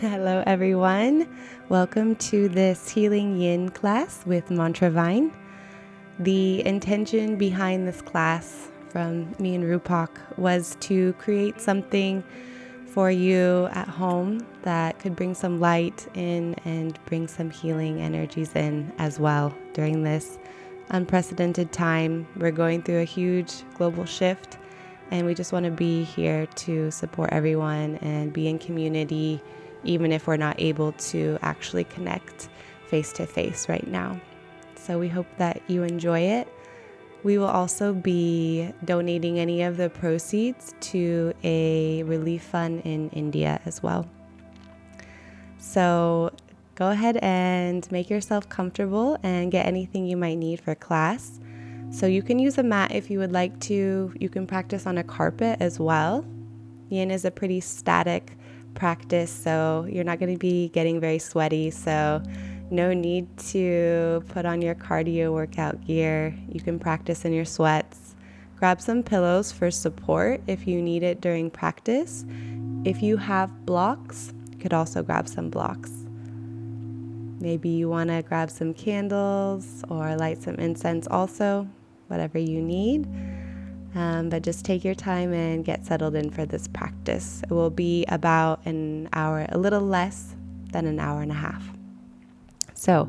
Hello, everyone. Welcome to this Healing Yin class with Mantra Vine. The intention behind this class from me and Rupak was to create something for you at home that could bring some light in and bring some healing energies in as well during this unprecedented time. We're going through a huge global shift, and we just want to be here to support everyone and be in community, even if we're not able to actually connect face to face right now. So we hope that you enjoy it. We will also be donating any of the proceeds to a relief fund in India as well. So go ahead and make yourself comfortable and get anything you might need for class. So you can use a mat if you would like to. You can practice on a carpet as well. Yin is a pretty static practice, so you're not going to be getting very sweaty. So no need to put on your cardio workout gear. You can practice in your sweats. Grab some pillows for support if you need it during practice. If you have blocks, you could also grab some blocks. Maybe you want to grab some candles or light some incense also, whatever you need. But just take your time and get settled in for this practice. It will be about an hour, a little less than an hour and a half. So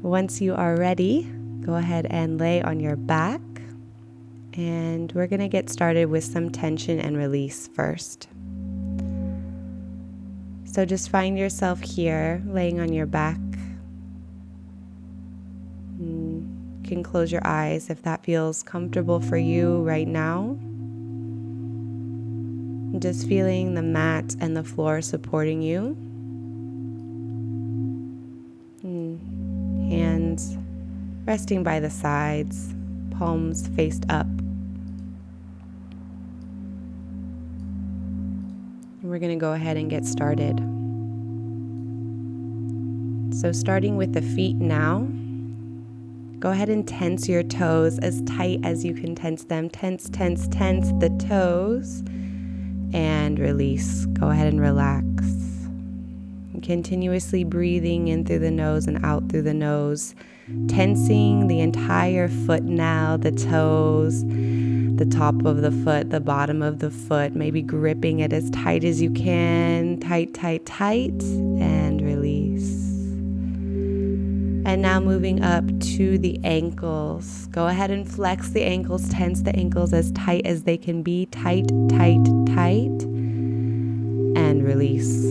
once you are ready, go ahead and lay on your back. And we're going to get started with some tension and release first. So just find yourself here, laying on your back. You can close your eyes if that feels comfortable for you right now. Just feeling the mat and the floor supporting you. Hands resting by the sides, palms faced up. And we're going to go ahead and get started. So starting with the feet now, go ahead and tense your toes as tight as you can tense them. Tense the toes and release. Go ahead and relax. Continuously breathing in through the nose and out through the nose, tensing the entire foot now, the toes, the top of the foot, the bottom of the foot, maybe gripping it as tight as you can, tight, and release. And now moving up to the ankles. Go ahead and flex the ankles, tense the ankles as tight as they can be, tight, and release.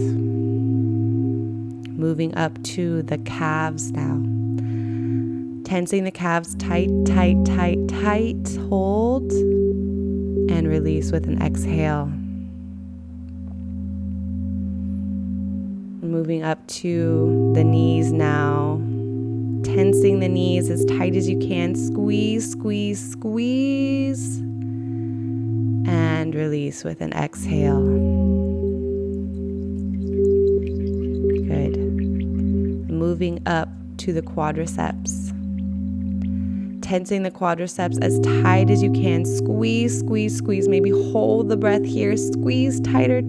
Moving up to the calves now. Tensing the calves tight, hold, and release with an exhale. Moving up to the knees now. Tensing the knees as tight as you can. Squeeze, and release with an exhale. Good. Moving up to the quadriceps. Tensing the quadriceps as tight as you can. Squeeze. Maybe hold the breath here. Squeeze tighter.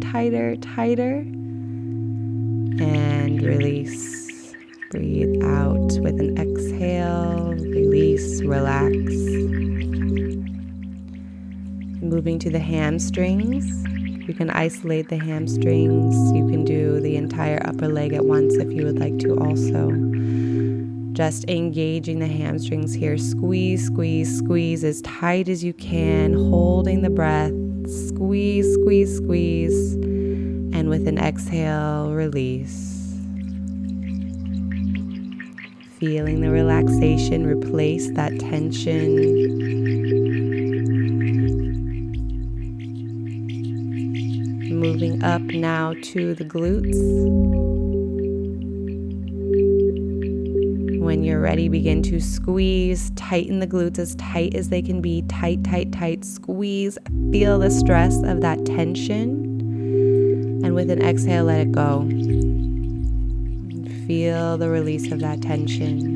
And release. Breathe out with an exhale. Release, relax. Moving to the hamstrings. You can isolate the hamstrings. You can do the entire upper leg at once if you would like to also. Just engaging the hamstrings here. Squeeze as tight as you can. Holding the breath. Squeeze. And with an exhale, release. Feeling the relaxation replace that tension. Moving up now to the glutes. When you're ready, begin to squeeze. Tighten the glutes as tight as they can be. Tight. Squeeze. Feel the stress of that tension. And with an exhale, let it go. Feel the release of that tension.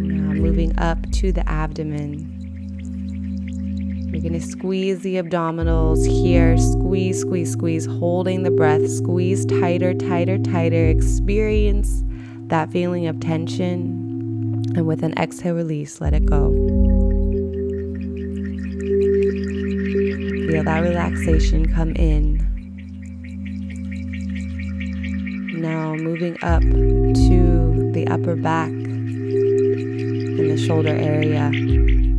Now moving up to the abdomen. You're going to squeeze the abdominals here. Squeeze, squeeze, squeeze, holding the breath. Squeeze tighter, tighter, tighter. Experience that feeling of tension. And with an exhale, release, let it go. Feel that relaxation come in. Now moving up to the upper back and the shoulder area.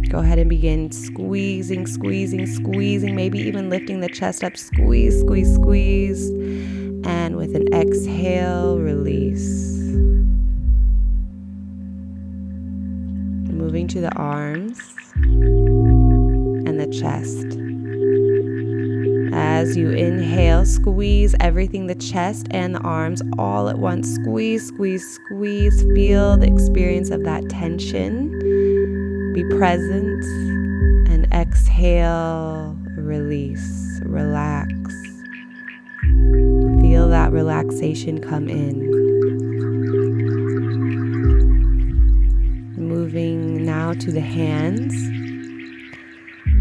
Go ahead and begin squeezing, squeezing, squeezing, maybe even lifting the chest up. Squeeze, squeeze, squeeze. And with an exhale, release. Moving to the arms and the chest. As you inhale, squeeze everything, the chest and the arms all at once. Squeeze, squeeze, squeeze. Feel the experience of that tension. Be present. And exhale, release, relax. Feel that relaxation come in. Moving now to the hands.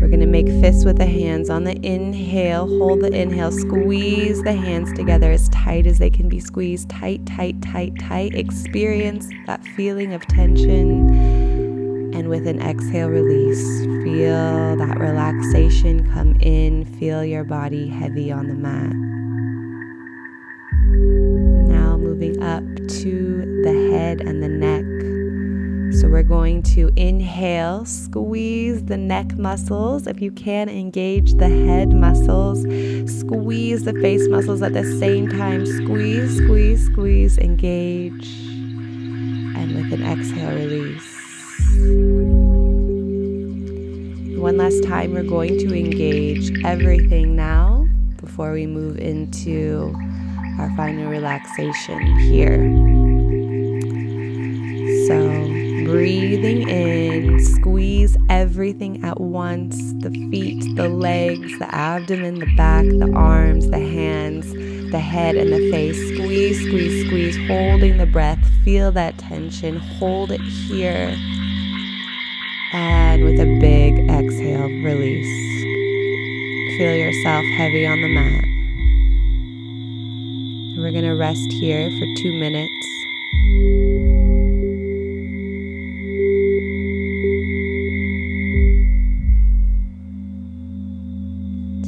We're going to make fists with the hands on the inhale. Hold the inhale. Squeeze the hands together as tight as they can be squeezed. Tight, tight, tight, tight. Experience that feeling of tension. And with an exhale, release. Feel that relaxation come in. Feel your body heavy on the mat. Now moving up to the head and the neck. So we're going to inhale, squeeze the neck muscles. If you can, engage the head muscles. Squeeze the face muscles at the same time. Squeeze, squeeze, squeeze, engage. And with an exhale, release. One last time, we're going to engage everything now before we move into our final relaxation here. So breathing in, squeeze everything at once, the feet, the legs, the abdomen, the back, the arms, the hands, the head, and the face. Squeeze, squeeze, squeeze, holding the breath. Feel that tension. Hold it here. And with a big exhale, release. Feel yourself heavy on the mat. We're going to rest here for 2 minutes.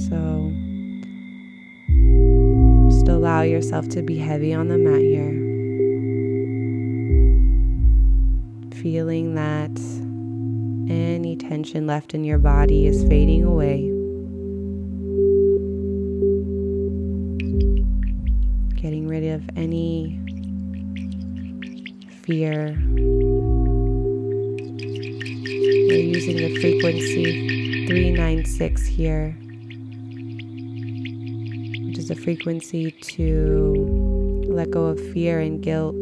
So just allow yourself to be heavy on the mat here. Feeling that any tension left in your body is fading away. Getting rid of any fear. We're using the frequency 396 here, which is a frequency to let go of fear and guilt.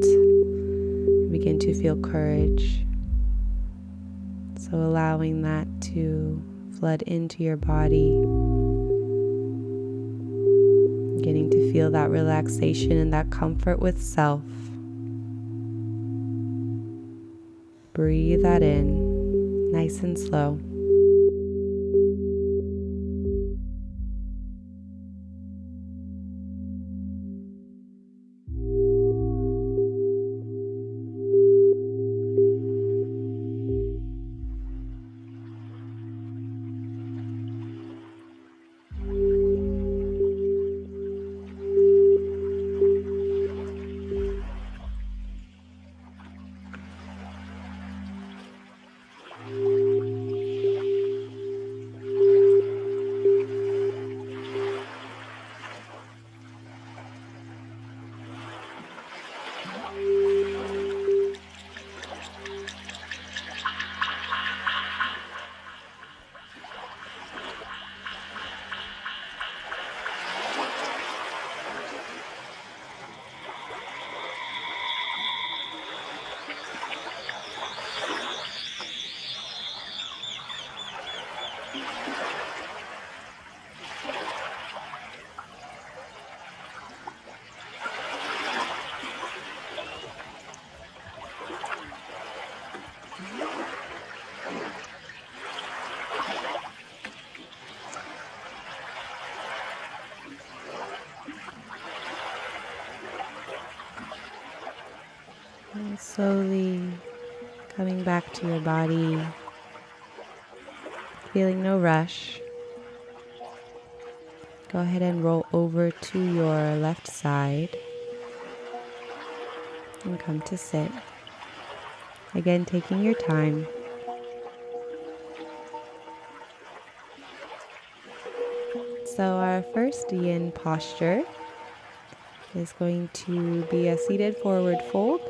Begin to feel courage. So allowing that to flood into your body. Getting to feel that relaxation and that comfort with self. Breathe that in, nice and slow. And slowly coming back to your body, feeling no rush. Go ahead and roll over to your left side and come to sit. Again, taking your time. So our first yin posture is going to be a seated forward fold,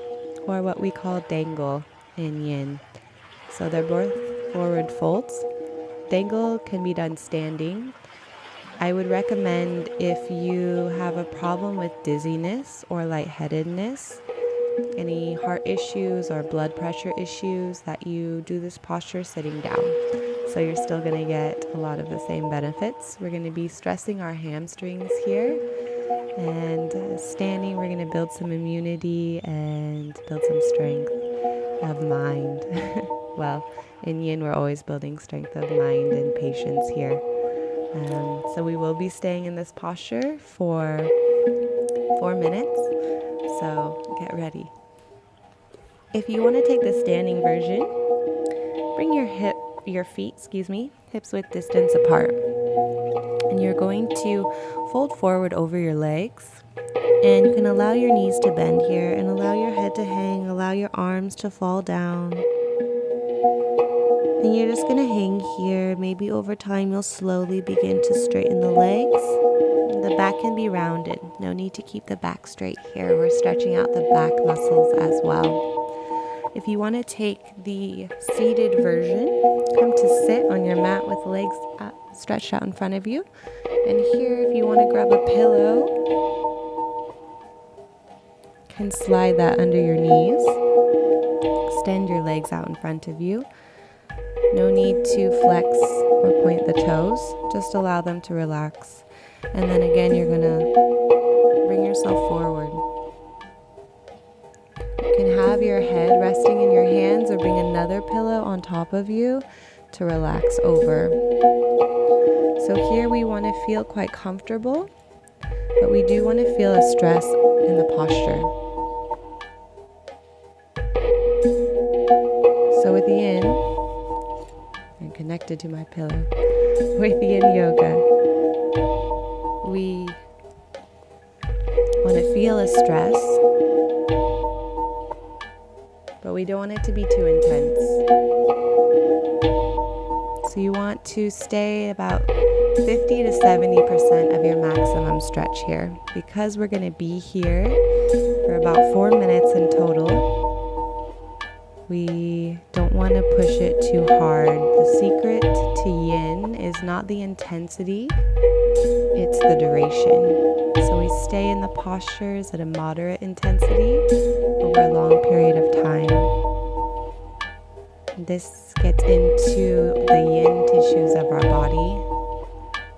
or what we call dangle in yin. So they're both forward folds. Dangle can be done standing. I would recommend, if you have a problem with dizziness or lightheadedness, any heart issues or blood pressure issues, that you do this posture sitting down. So you're still going to get a lot of the same benefits. We're going to be stressing our hamstrings here. And standing, we're going to build some immunity and build some strength of mind. Well, in yin, we're always building strength of mind and patience here. So we will be staying in this posture for 4 minutes. So get ready. If you want to take the standing version, bring your feet, hips width distance apart. And you're going to fold forward over your legs. And you can allow your knees to bend here and allow your head to hang, allow your arms to fall down. And you're just going to hang here. Maybe over time you'll slowly begin to straighten the legs. The back can be rounded. No need to keep the back straight here. We're stretching out the back muscles as well. If you want to take the seated version, come to sit on your mat with legs stretched out in front of you. And here, if you want to grab a pillow, you can slide that under your knees. Extend your legs out in front of you. No need to flex or point the toes. Just allow them to relax. And then again, you're going to bring yourself forward. You can have your head resting in your hands or bring another pillow on top of you to relax over. So here we want to feel quite comfortable, but we do want to feel a stress in the posture. So with yin, I'm connected to my pillow. With yin yoga, we want to feel a stress, but we don't want it to be too intense. So you want to stay about 50 to 70% of your maximum stretch here. Because we're going to be here for about 4 minutes in total, we don't want to push it too hard. The secret to yin is not the intensity, it's the duration. So we stay in the postures at a moderate intensity over a long period of time. This gets into the yin tissues of our body,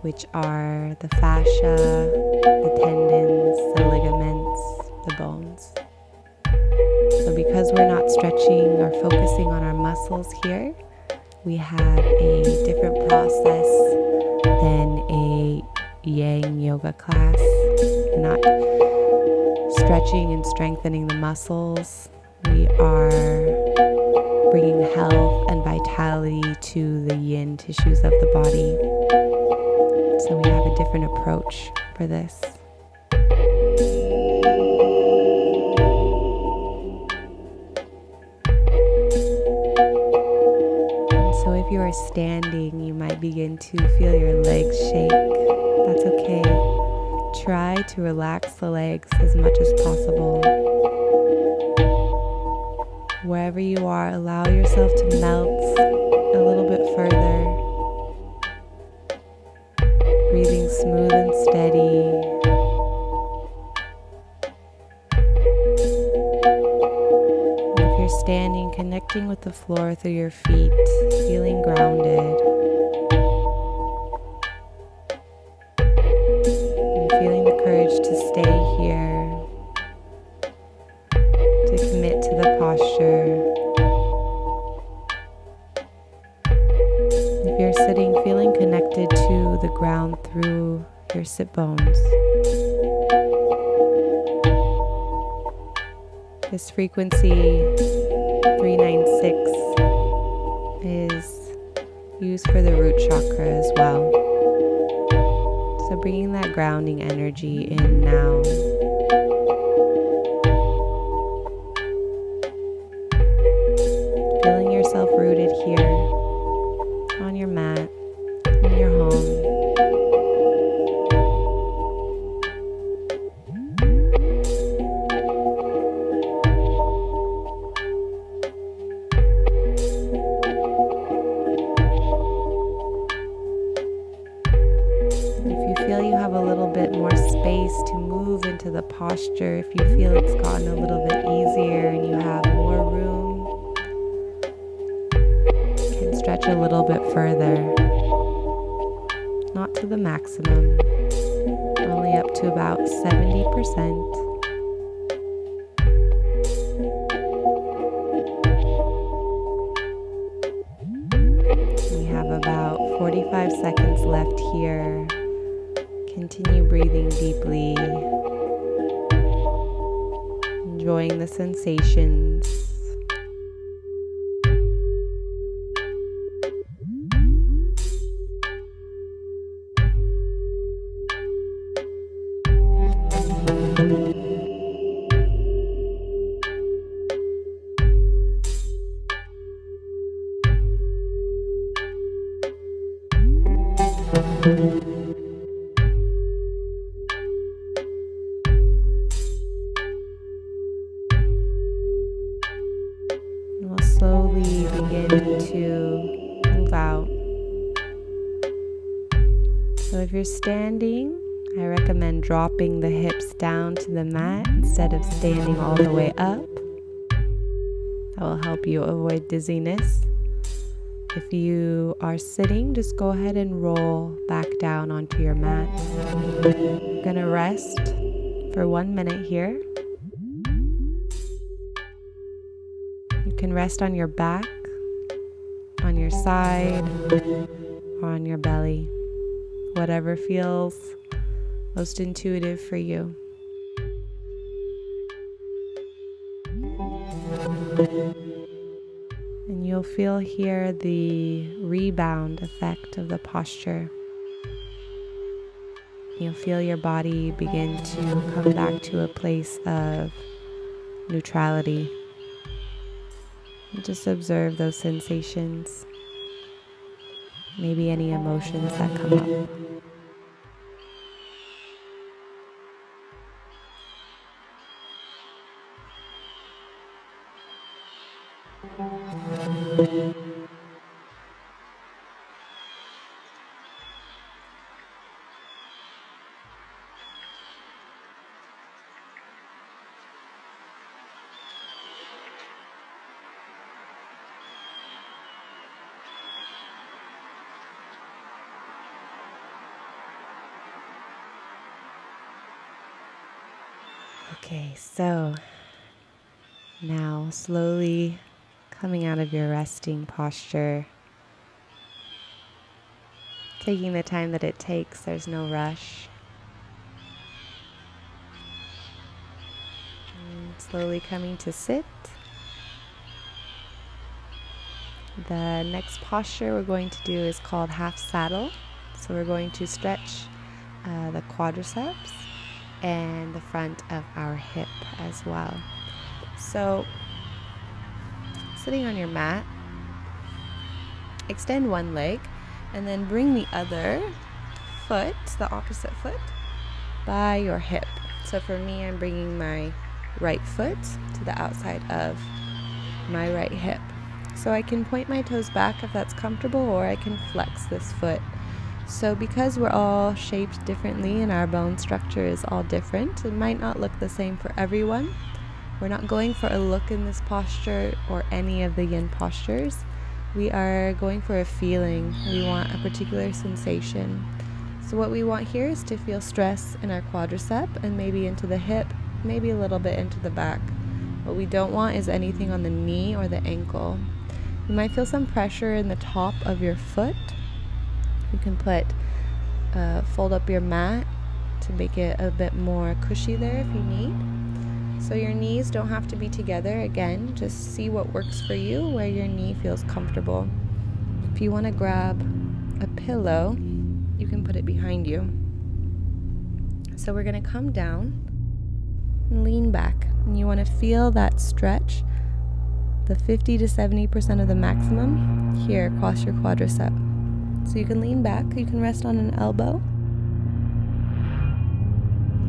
which are the fascia, the tendons, the ligaments, the bones. So because we're not stretching or focusing on our muscles here, we have a different process than a yang yoga class. We're not stretching and strengthening the muscles. We are bringing health and vitality to the yin tissues of the body. So we have a different approach for this. And so if you are standing, you might begin to feel your legs shake. That's okay. Try to relax the legs as much as possible. Wherever you are, allow yourself to melt a little bit further. Breathing smooth and steady. And if you're standing, connecting with the floor through your feet, feeling grounded. And feeling the courage to stay here. To commit to the posture. If you're sitting, feeling connected to the ground through your sit bones. This frequency 396 is used for the root chakra as well. So bringing that grounding energy in now. Feeling yourself rooted here on your mat, in your home. Into the posture, if you feel it's gotten a little bit easier and you have more room, you can stretch a little bit further, not to the maximum, only up to about 70%. We have about 45 seconds left here. Continue breathing deeply. Enjoying the sensations. Slowly begin to move out. So if you're standing, I recommend dropping the hips down to the mat instead of standing all the way up. That will help you avoid dizziness. If you are sitting, just go ahead and roll back down onto your mat. You're gonna rest for 1 minute here. You can rest on your back, on your side, or on your belly. Whatever feels most intuitive for you. And you'll feel here the rebound effect of the posture. You'll feel your body begin to come back to a place of neutrality. Just observe those sensations, maybe any emotions that come up. Okay, so now slowly coming out of your resting posture, taking the time that it takes, there's no rush. And slowly coming to sit. The next posture we're going to do is called half saddle. So we're going to stretch the quadriceps and the front of our hip as well. So sitting on your mat, extend one leg and then bring the other foot, the opposite foot, by your hip. So for me, I'm bringing my right foot to the outside of my right hip. So I can point my toes back if that's comfortable, or I can flex this foot. So because we're all shaped differently and our bone structure is all different, it might not look the same for everyone. We're not going for a look in this posture or any of the yin postures. We are going for a feeling. We want a particular sensation. So what we want here is to feel stress in our quadricep and maybe into the hip, maybe a little bit into the back. What we don't want is anything on the knee or the ankle. You might feel some pressure in the top of your foot. You can fold up your mat to make it a bit more cushy there if you need. So your knees don't have to be together. Again, just see what works for you, where your knee feels comfortable. If you want to grab a pillow, you can put it behind you. So we're going to come down and lean back. And you want to feel that stretch, the 50 to 70% of the maximum here across your quadricep. So you can lean back, you can rest on an elbow.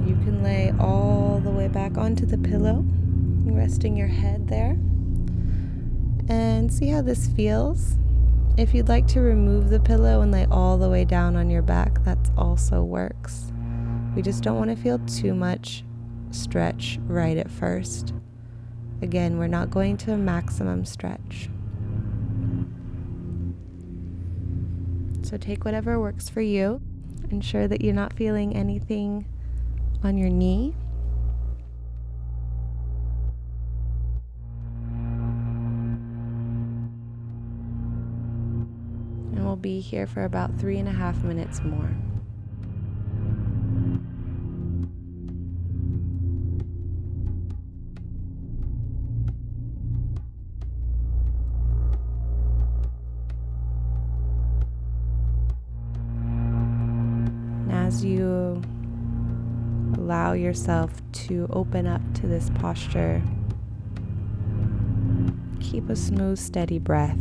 You can lay all the way back onto the pillow, resting your head there. And see how this feels. If you'd like to remove the pillow and lay all the way down on your back, that also works. We just don't want to feel too much stretch right at first. Again, we're not going to a maximum stretch. So take whatever works for you. Ensure that you're not feeling anything on your knee. And we'll be here for about 3.5 minutes more. As you allow yourself to open up to this posture, keep a smooth, steady breath.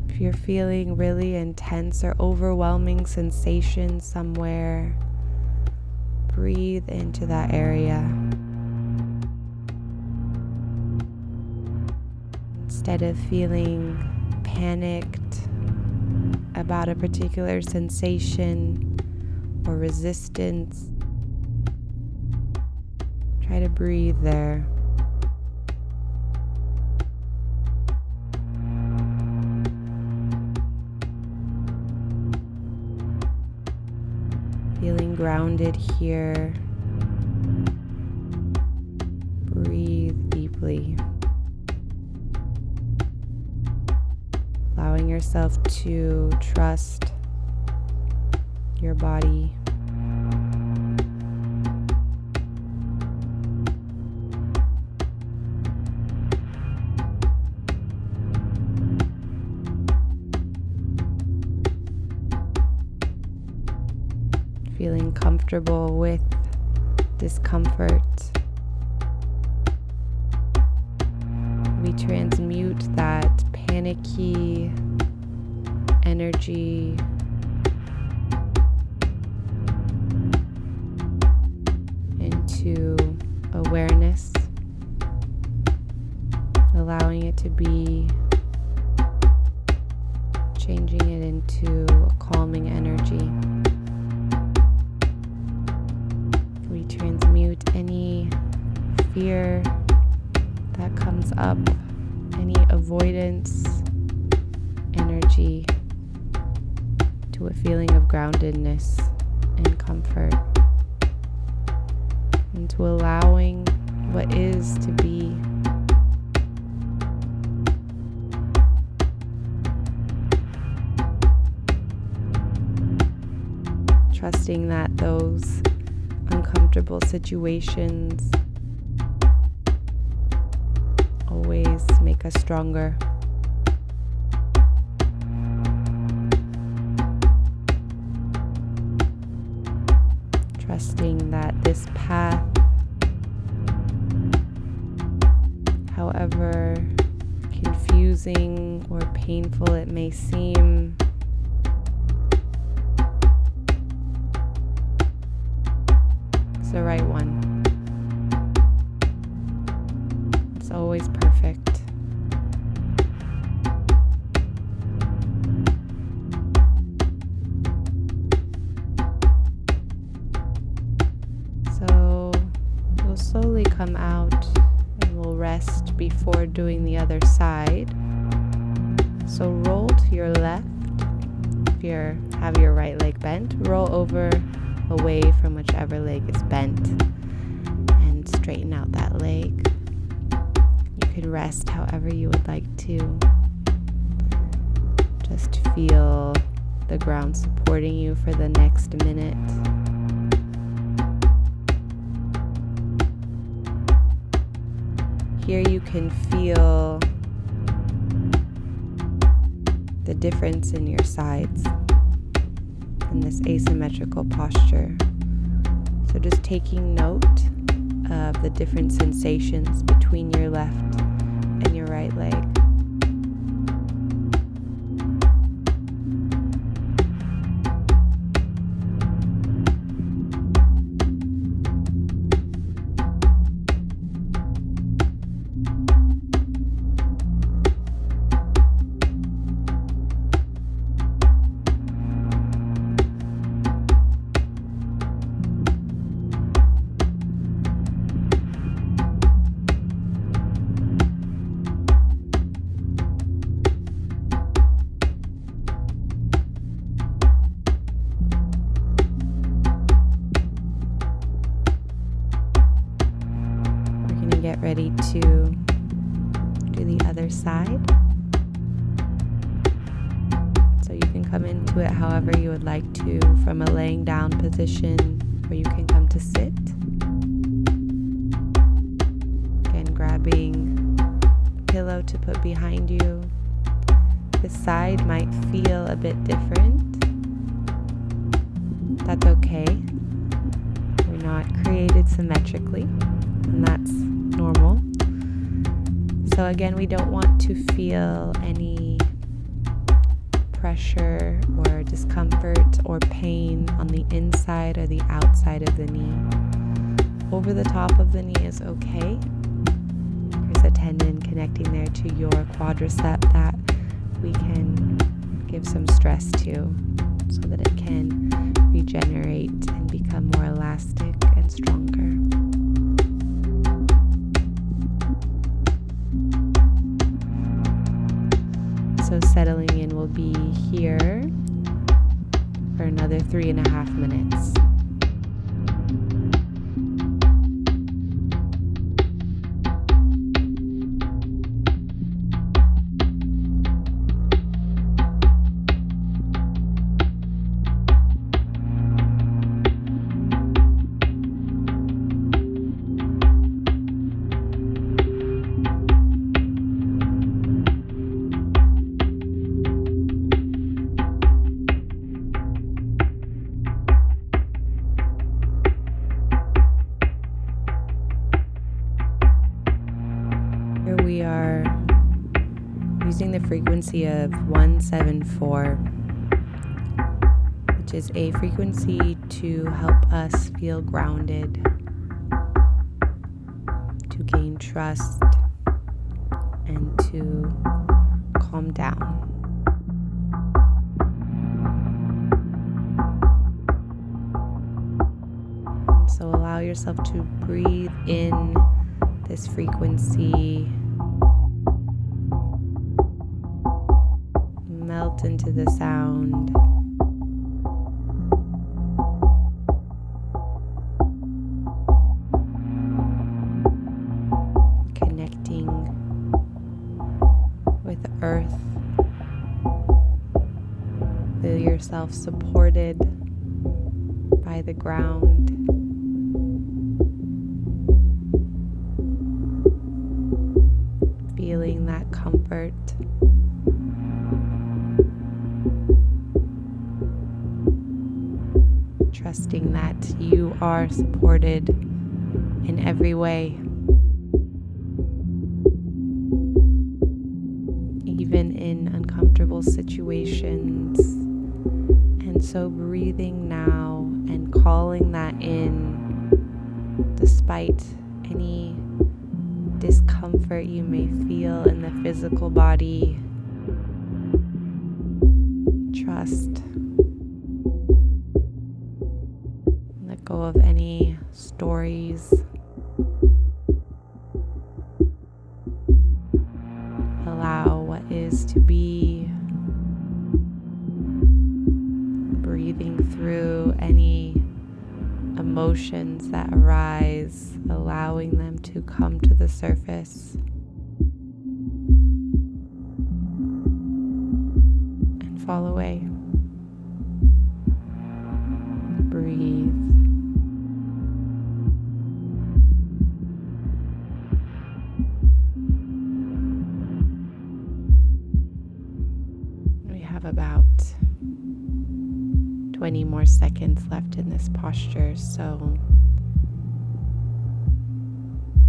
If you're feeling really intense or overwhelming sensation somewhere, breathe into that area. Instead of feeling panicked about a particular sensation or resistance, try to breathe there. Feeling grounded here. Breathe deeply. Allowing yourself to trust your body. Feeling comfortable with discomfort. We transmute that panicky energy into awareness, allowing it to be, changing it into a calming energy. We transmute any fear that comes up, any avoidance energy, to a feeling of groundedness and comfort, into allowing what is to be. Trusting that those uncomfortable situations always make us stronger. Trusting that this path, however confusing or painful it may seem, is the right one. It's always perfect. So we'll slowly come out and we'll rest before doing the other side. So roll to your left. If you have your right leg bent, roll over away from whichever leg is bent and straighten out that leg. You can rest however you would like to. Just feel the ground supporting you for the next minute. Here you can feel the difference in your sides in this asymmetrical posture. So just taking note of the different sensations between your left and your right leg. Get ready to do the other side. So you can come into it however you would like to, from a laying down position, or you can come to sit. Again, grabbing a pillow to put behind you. This side might feel a bit different. That's okay. We're not created symmetrically, and that's normal. So again, we don't want to feel any pressure or discomfort or pain on the inside or the outside of the knee. Over the top of the knee is okay. There's a tendon connecting there to your quadricep that we can give some stress to so that it can regenerate and become more elastic and stronger. So settling in, will be here for another 3.5 minutes. We are using the frequency of 174, which is a frequency to help us feel grounded, to gain trust, and to calm down. So allow yourself to breathe in this frequency, melt into the sound, connecting with the earth. Feel yourself supported by the ground. Feeling that comfort. Trusting that you are supported in every way, even in uncomfortable situations. And so breathing now and calling that in, despite any discomfort you may feel in the physical body. Trust. Let go of any stories. Allow what is to be. Breathing through any emotions that arise, allowing them to come to the surface. And fall away. Breathe. 20 more seconds left in this posture, so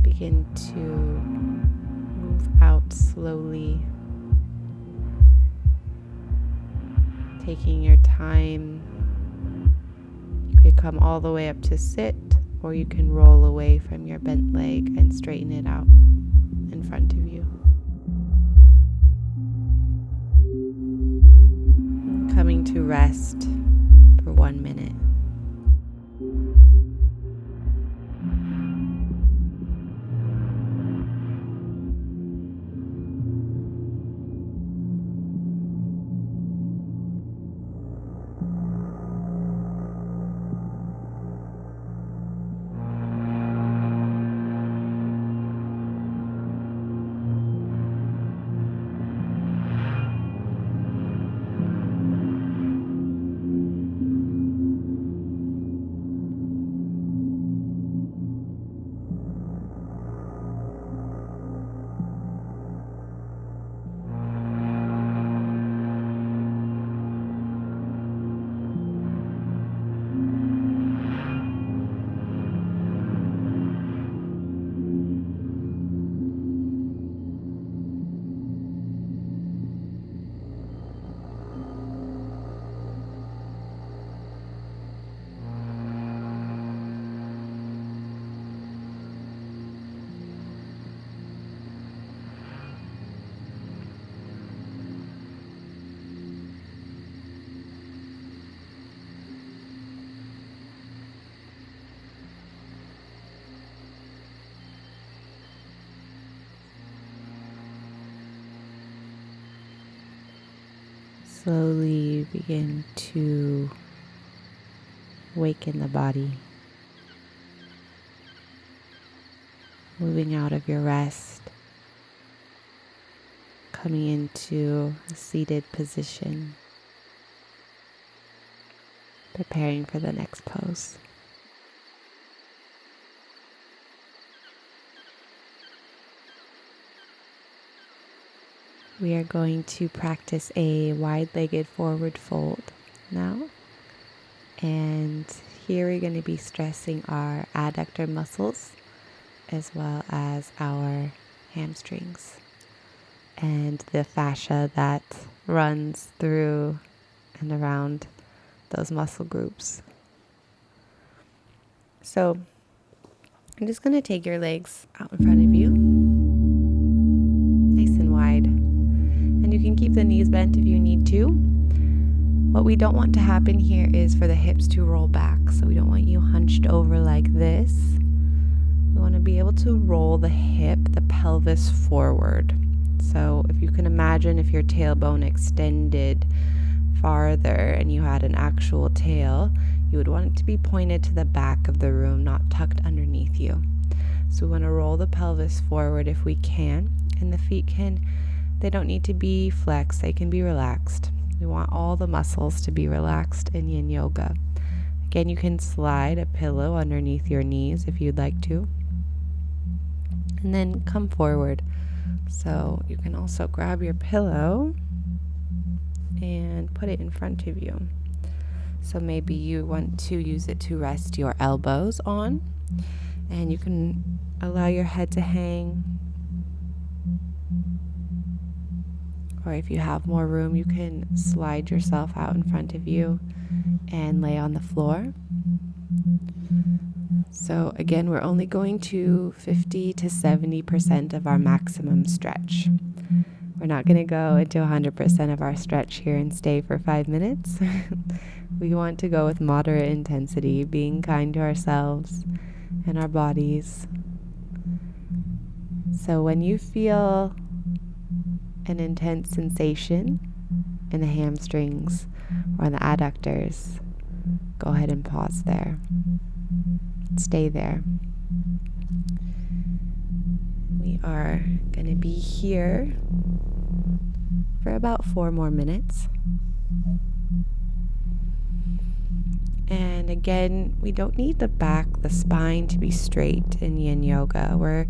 begin to move out slowly, taking your time. You could come all the way up to sit, or you can roll away from your bent leg and straighten it out in front of you. Coming to rest for 1 minute. Slowly begin to waken the body, moving out of your rest, coming into a seated position, preparing for the next pose. We are going to practice a wide-legged forward fold now. And here we're going to be stressing our adductor muscles as well as our hamstrings and the fascia that runs through and around those muscle groups. So I'm just going to take your legs out in front of you, nice and wide. And you can keep the knees bent if you need to. What we don't want to happen here is for the hips to roll back. So we don't want you hunched over like this. We want to be able to roll the hip, the pelvis forward. So if you can imagine if your tailbone extended farther and you had an actual tail, you would want it to be pointed to the back of the room, not tucked underneath you. So we want to roll the pelvis forward if we can, and the feet they don't need to be flexed, they can be relaxed. We want all the muscles to be relaxed in yin yoga. Again, you can slide a pillow underneath your knees if you'd like to. And then come forward. So you can also grab your pillow and put it in front of you. So maybe you want to use it to rest your elbows on, and you can allow your head to hang. Or if you have more room, you can slide yourself out in front of you and lay on the floor. So again, we're only going to 50 to 70% of our maximum stretch. We're not going to go into 100% of our stretch here and stay for 5 minutes. We want to go with moderate intensity, being kind to ourselves and our bodies. So when you feel an intense sensation in the hamstrings or in the adductors, go ahead and pause there. Stay there. We are going to be here for about 4 more minutes. And again, we don't need the spine to be straight in yin yoga. We're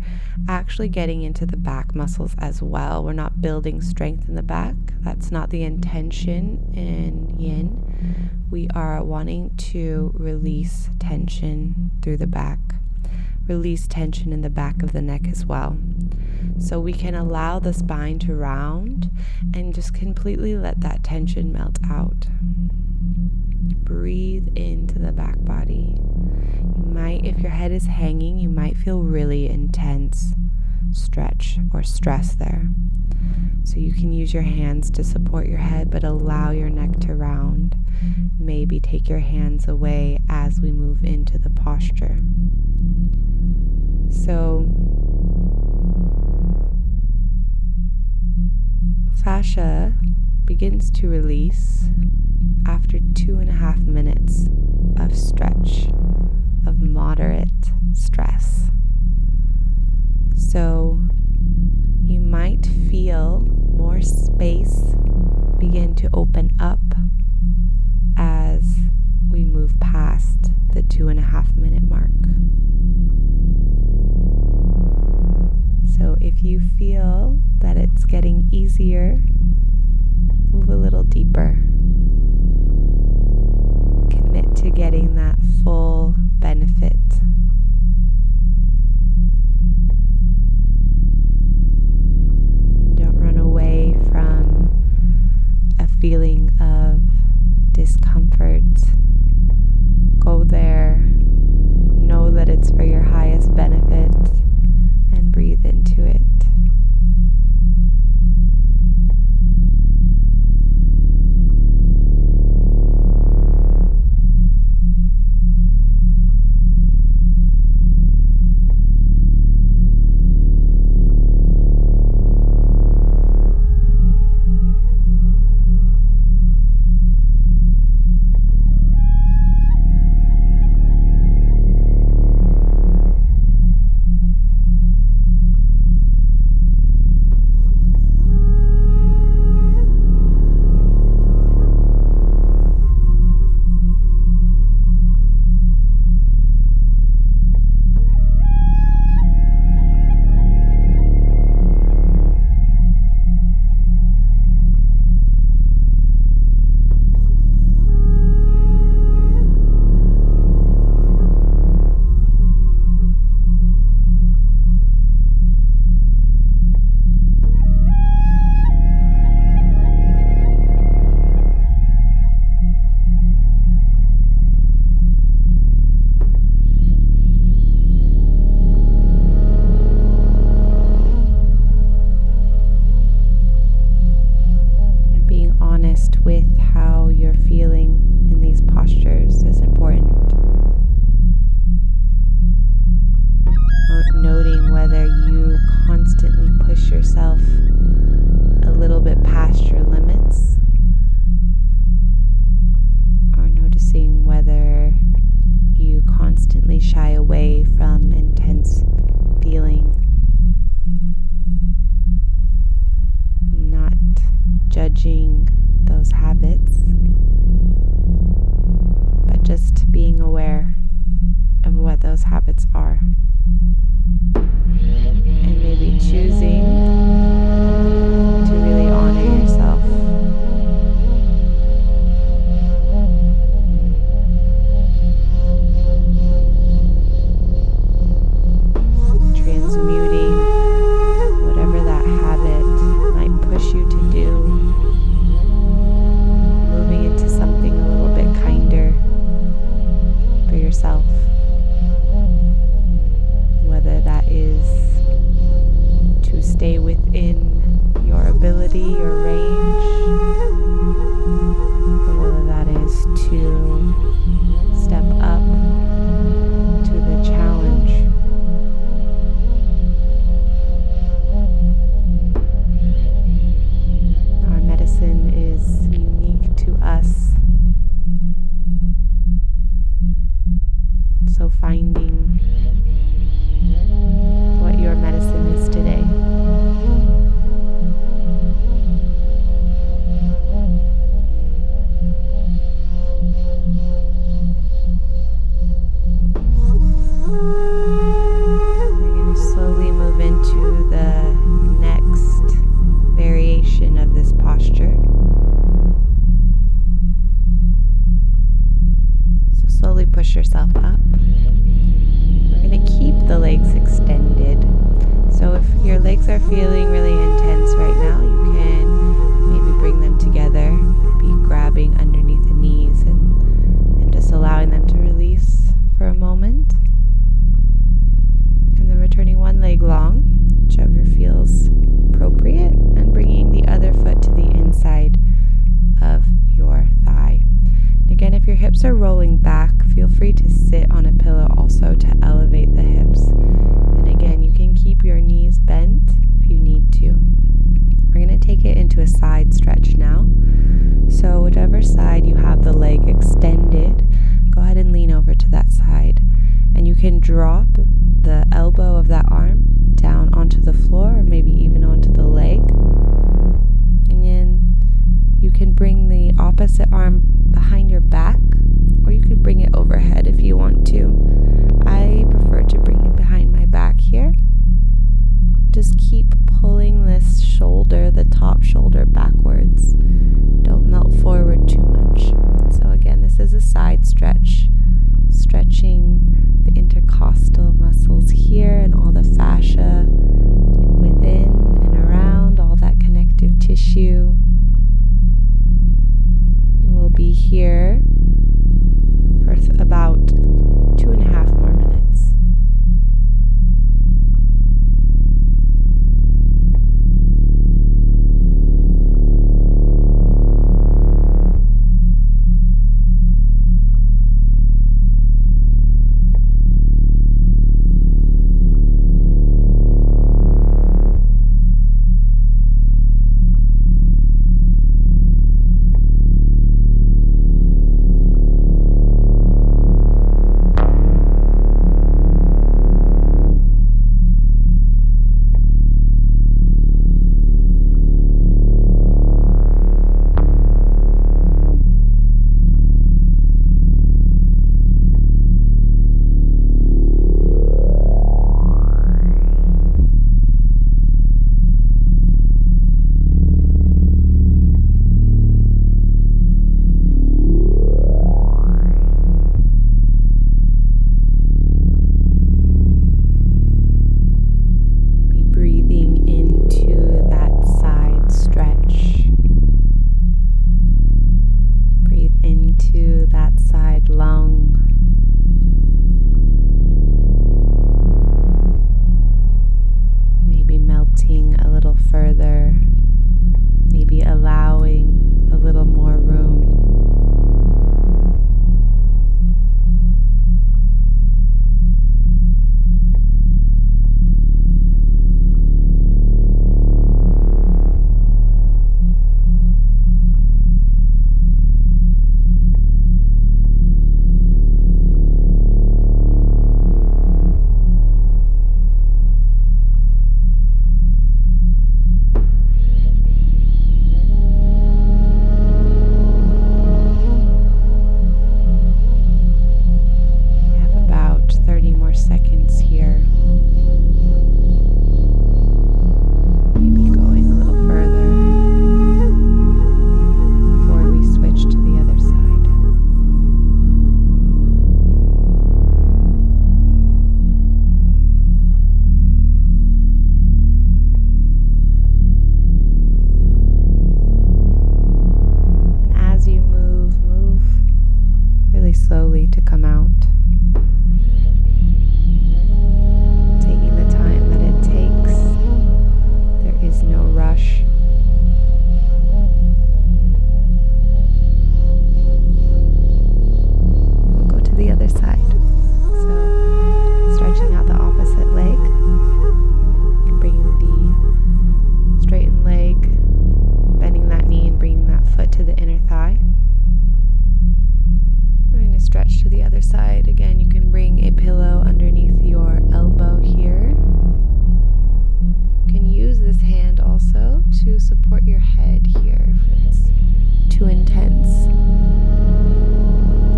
actually getting into the back muscles as well. We're not building strength in the back. That's not the intention in yin. We are wanting to release tension through the back, release tension in the back of the neck as well. So we can allow the spine to round and just completely let that tension melt out. Breathe into the back body. You might, if your head is hanging, you might feel really intense stretch or stress there. So you can use your hands to support your head, but allow your neck to round. Maybe take your hands away as we move into the posture. So fascia begins to release after 2.5 minutes of stretch, of moderate stress. So you might feel more space begin to open up as we move past the 2.5 minute mark. So if you feel that it's getting easier, move a little deeper. Commit to getting that full benefit. Don't run away from a feeling of discomfort. Go there, know that it's for your highest benefit, and breathe into it. With how you're feeling in these postures is important. Noting whether you constantly push yourself a little bit past your limits, or noticing whether you constantly shy away from intense feeling. Not judging those habits, but just being aware of what those habits are, and maybe choosing to really honor yourself. Transmuting whatever that habit might push you to do, moving into something a little bit kinder for yourself. Whether that is to stay within your ability, your range, or whether that is to step up to the challenge. Our medicine is unique to us. So finding what your medicine is today. are feeling really intense right now, you can maybe bring them together, maybe grabbing underneath the knees and just allowing them to release for a moment. And then returning one leg long, whichever feels appropriate, and bringing the other foot to the inside of your thigh. And again, if your hips are rolling back, feel free to sit on a pillow also to elevate the hips. And again, you can keep your knees bent if you need to. We're going to take it into a side stretch now. So whichever side you have the leg extended, go ahead and lean over to that side. And you can drop the elbow of that arm down onto the floor, or maybe even onto the leg. And then you can bring the opposite arm behind your back, or you could bring it overhead if you want to. I prefer to bring it behind my back here. Just keep pulling this shoulder, the top shoulder, backwards. Don't melt forward too much. So again, this is a side stretch, stretching the intercostal muscles here and all the fascia within and around, all that connective tissue. We'll be here for about 2.5 more minutes. Slowly to come out. Taking the time that it takes. There is no rush. We'll go to the other side. So, stretching out the opposite leg. Bringing the straightened leg, bending that knee and bringing that foot to the inner thigh. Stretch to the other side. Again, you can bring a pillow underneath your elbow here. You can use this hand also to support your head here if it's too intense.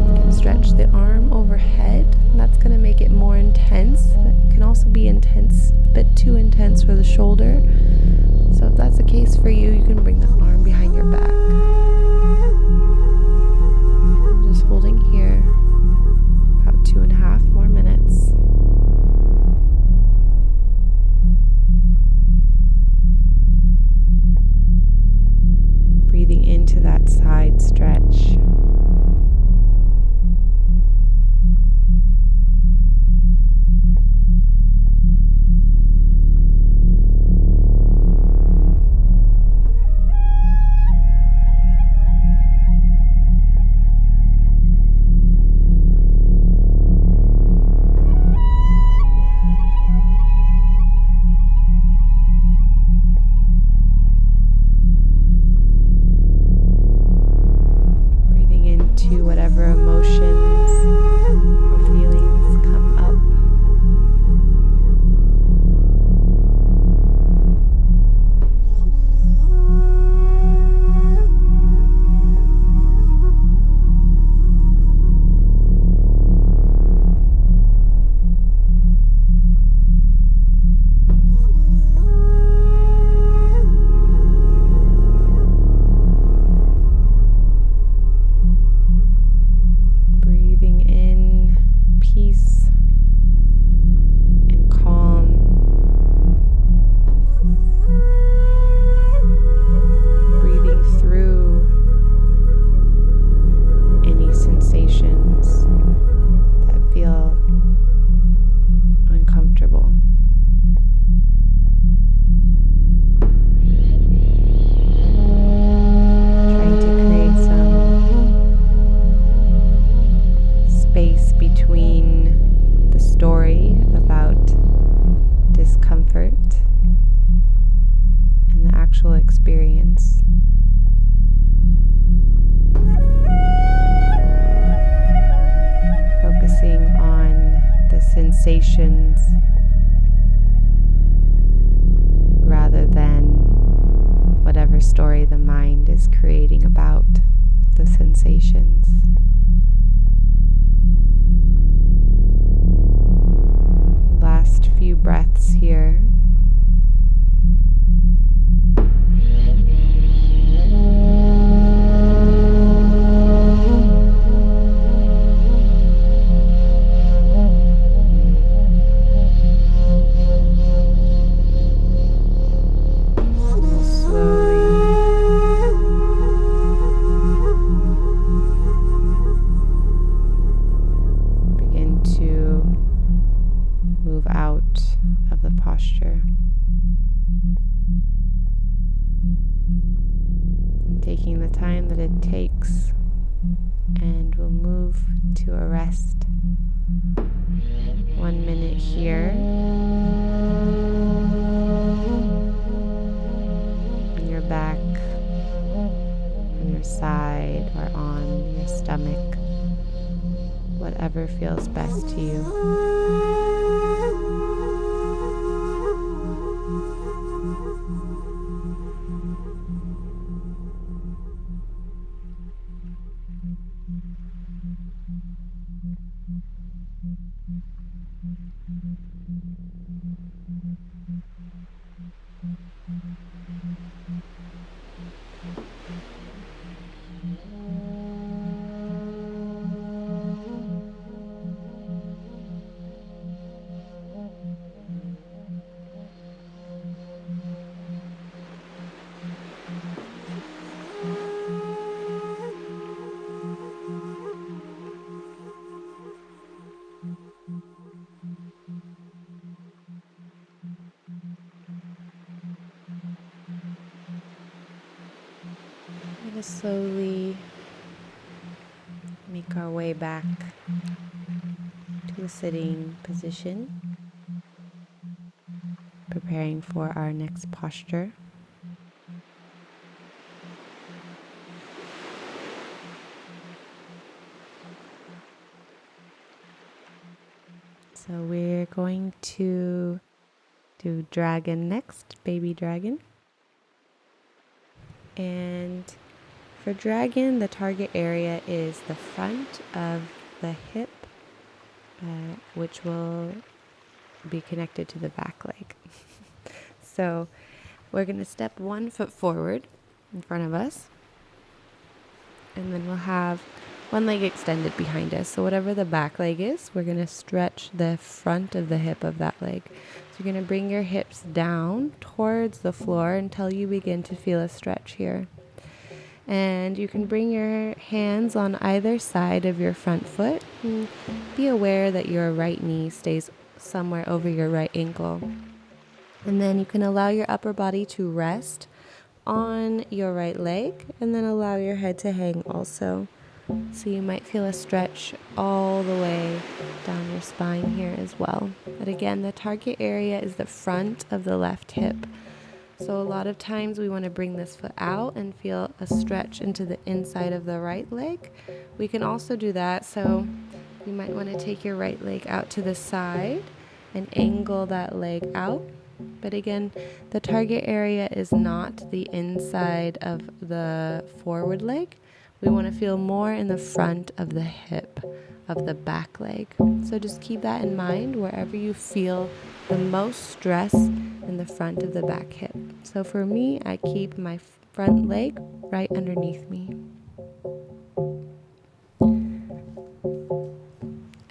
You can stretch the arm overhead. That's going to make it more intense. It can also be intense, a bit too intense for the shoulder. So if that's the case for you, you can bring the arm behind your back. Just holding here about 2.5 more minutes. stretch. Whatever emotions or feelings come up. Breathing in peace and calm. Breathing through any sensations that feel uncomfortable. Trying to create some space between the story about discomfort and the actual experience. Focusing on the sensations rather than whatever story the mind is creating about the sensations. Last few breaths here. We'll slowly begin to move out of the posture. Taking the time that it takes, and we'll move to a rest. 1 minute here. On your back, on your side, or on your stomach. Whatever feels best to you. We're going to slowly make our way back to a sitting position, preparing for our next posture. So we're going to do dragon next, baby dragon. And for dragon, the target area is the front of the hip, which will be connected to the back leg. So we're going to step 1 foot forward in front of us, and then we'll have one leg extended behind us. So whatever the back leg is, we're going to stretch the front of the hip of that leg. So you're going to bring your hips down towards the floor until you begin to feel a stretch here. And you can bring your hands on either side of your front foot. And be aware that your right knee stays somewhere over your right ankle. And then you can allow your upper body to rest on your right leg, and then allow your head to hang also. So you might feel a stretch all the way down your spine here as well. But again, the target area is the front of the left hip. So a lot of times we want to bring this foot out and feel a stretch into the inside of the right leg. We can also do that. So you might want to take your right leg out to the side and angle that leg out. But again, the target area is not the inside of the forward leg. We want to feel more in the front of the hip of the back leg. So just keep that in mind wherever you feel the most stress in the front of the back hip. So for me, I keep my front leg right underneath me.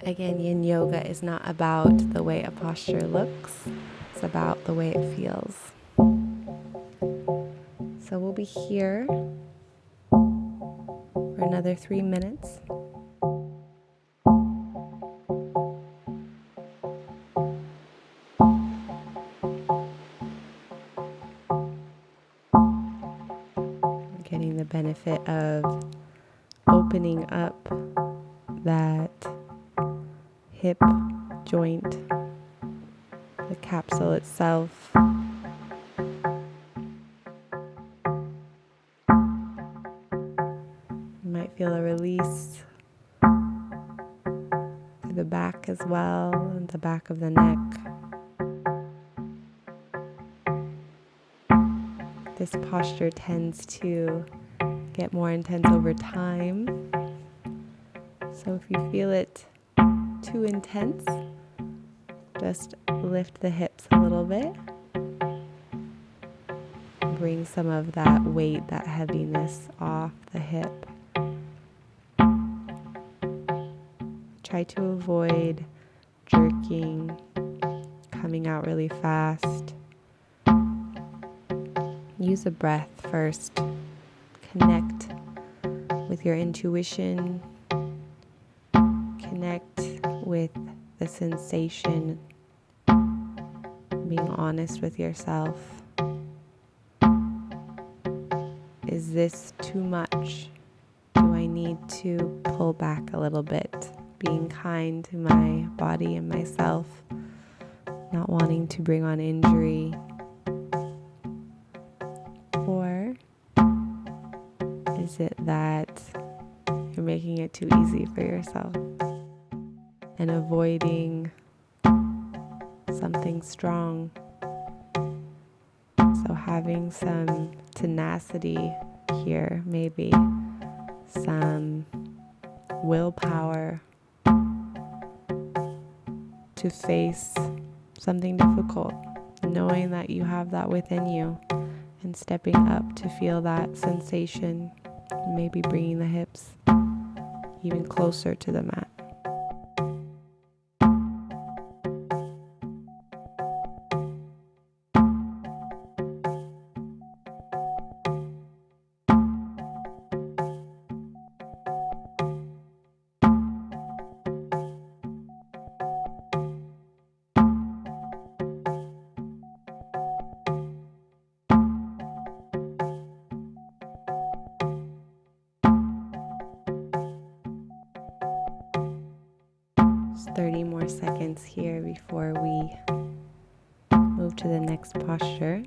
Again, yin yoga is not about the way a posture looks. It's about the way it feels. So we'll be here for another 3 minutes. Getting the benefit of opening up that hip joint, the capsule itself. You might feel a release to the back as well, and the back of the neck. This posture tends to get more intense over time. So if you feel it too intense, just lift the hips a little bit. Bring some of that weight, that heaviness off the hip. Try to avoid jerking, coming out really fast. Use a breath first. Connect with your intuition. Connect with the sensation. Being honest with yourself. Is this too much? Do I need to pull back a little bit? Being kind to my body and myself. Not wanting to bring on injury. Or is it that you're making it too easy for yourself and avoiding something strong? So having some tenacity here, maybe some willpower to face something difficult, knowing that you have that within you, and stepping up to feel that sensation, maybe bringing the hips even closer to the mat. Just 30 more seconds here before we move to the next posture.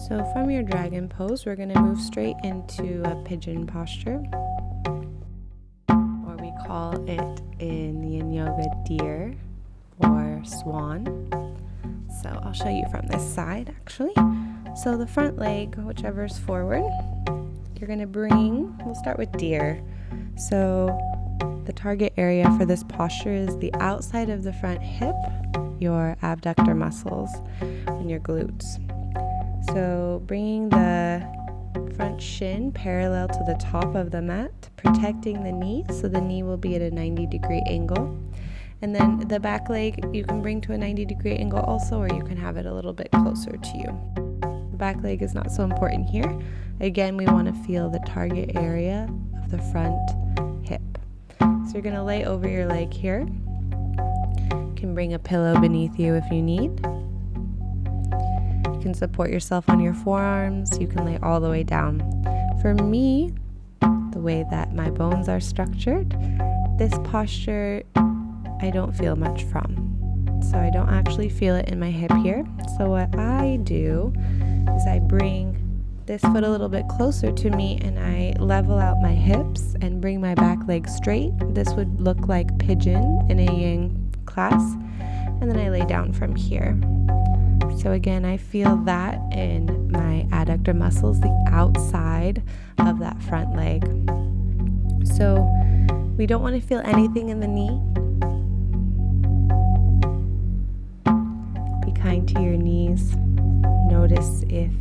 So from your dragon pose, we're going to move straight into a pigeon posture, or we call it in yin yoga deer or swan. So I'll show you from this side actually. So the front leg, whichever's forward, you're going to bring, we'll start with deer. So The target area for this posture is the outside of the front hip, your abductor muscles, and your glutes. So bringing the front shin parallel to the top of the mat, protecting the knee, so the knee will be at a 90-degree angle. And then the back leg you can bring to a 90-degree angle also, or you can have it a little bit closer to you. The back leg is not so important here. Again, we want to feel the target area of the front hip. So you're going to lay over your leg here. You can bring a pillow beneath you if you need. You can support yourself on your forearms. You can lay all the way down. For me, the way that my bones are structured, this posture I don't feel much from. So I don't actually feel it in my hip here. So what I do is I bring this foot a little bit closer to me and I level out my hips and bring my back leg straight. This would look like pigeon in a yang class. And then I lay down from here. So again, I feel that in my adductor muscles, the outside of that front leg. So we don't want to feel anything in the knee. Be kind to your knees. Notice if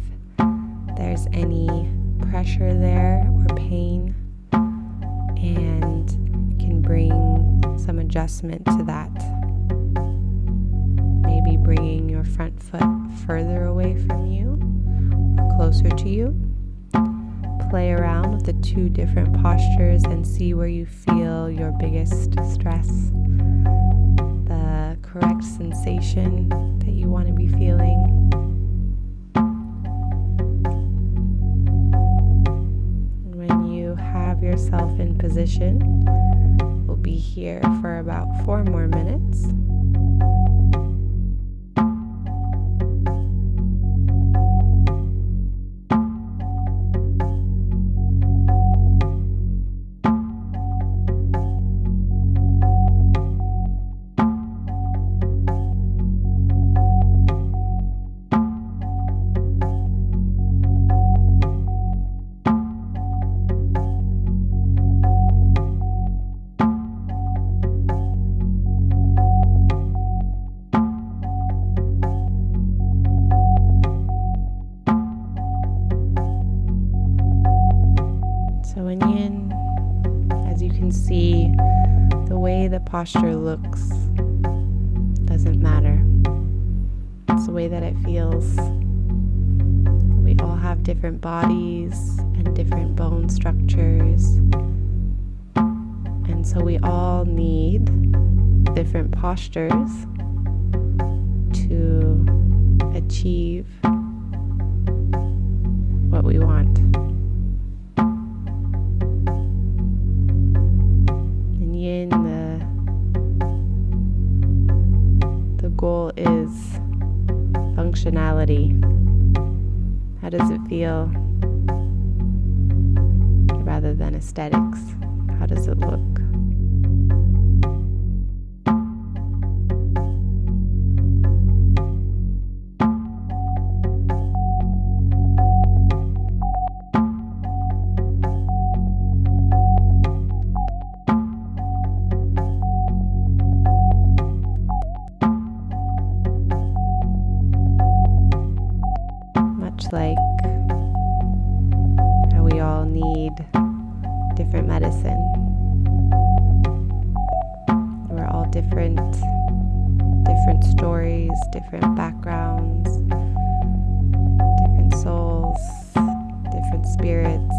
there's any pressure there or pain, and can bring some adjustment to that. Maybe bringing your front foot further away from you or closer to you. Play around with the two different postures and see where you feel your biggest stress, the correct sensation that you want to be feeling. And when you have yourself in position, we'll be here for about 4 more minutes. So in yin, as you can see, the way the posture looks doesn't matter. It's the way that it feels. We all have different bodies and different bone structures. And so we all need different postures to achieve what we want. The goal is functionality. How does it feel? Rather than aesthetics, how does it look? Like how we all need different medicine. We're all different stories, different backgrounds, different souls, different spirits,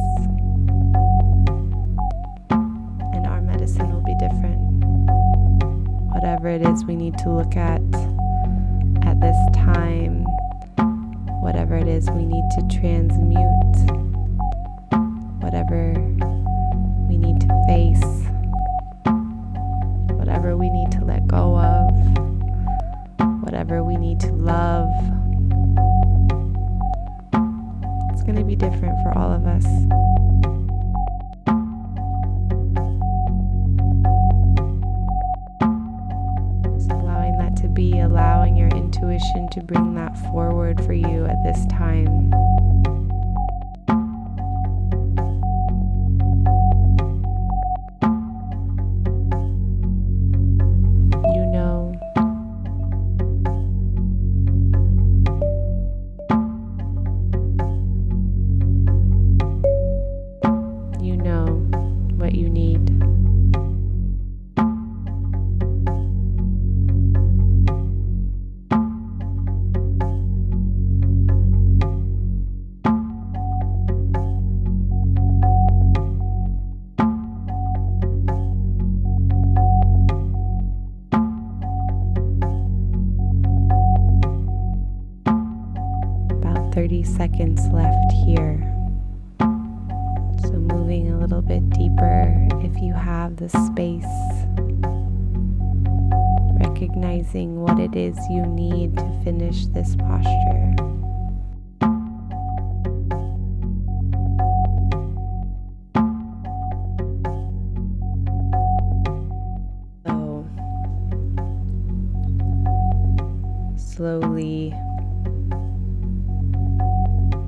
and our medicine will be different. Whatever it is we need to look at this time, whatever it is we need to transmute, whatever we need to face, whatever we need to let go of, whatever we need to love, it's going to be different for all of us. Allowing your intuition to bring that forward for you at this time. 30 seconds left here. So moving a little bit deeper if you have the space, recognizing what it is you need to finish this posture. So slowly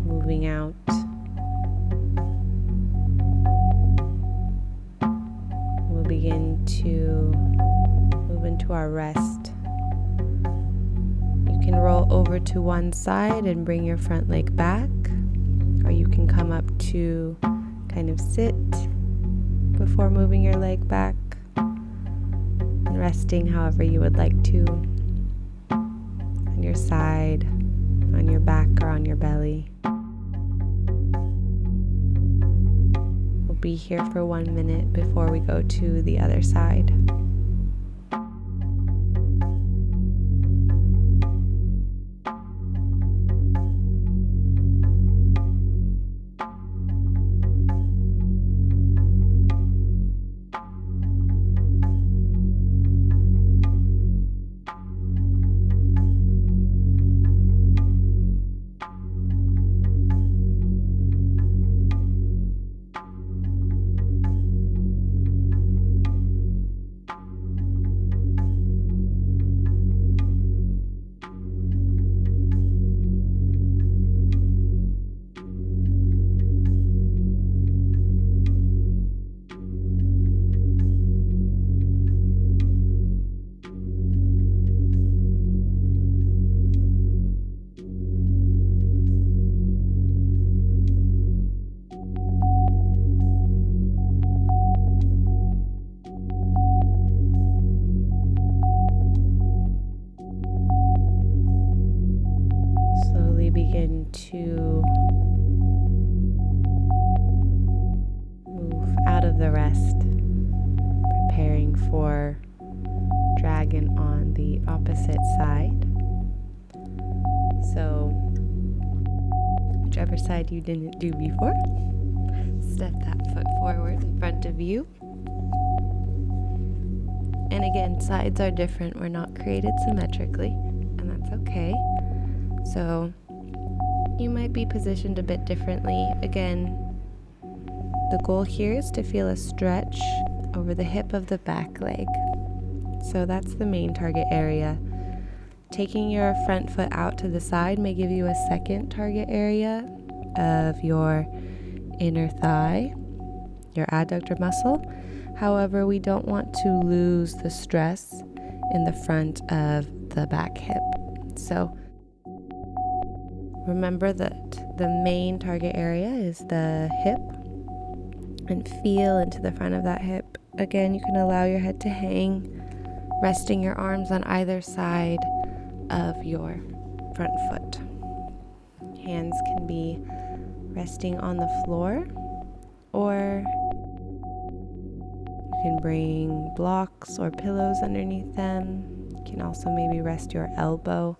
moving out. We'll begin to move into our rest. You can roll over to one side and bring your front leg back, or you can come up to kind of sit before moving your leg back and resting however you would like to, on your side, on your back, or on your belly. We'll be here for 1 minute before we go to the other side. Begin to move out of the rest, preparing for dragon on the opposite side. So, whichever side you didn't do before, step that foot forward in front of you. And again, sides are different. We're not created symmetrically, and that's okay. So, you might be positioned a bit differently. Again, the goal here is to feel a stretch over the hip of the back leg. So that's the main target area. Taking your front foot out to the side may give you a second target area of your inner thigh, your adductor muscle. However, we don't want to lose the stress in the front of the back hip. So remember that the main target area is the hip, and feel into the front of that hip. Again, you can allow your head to hang, resting your arms on either side of your front foot. Hands can be resting on the floor, or you can bring blocks or pillows underneath them. You can also maybe rest your elbow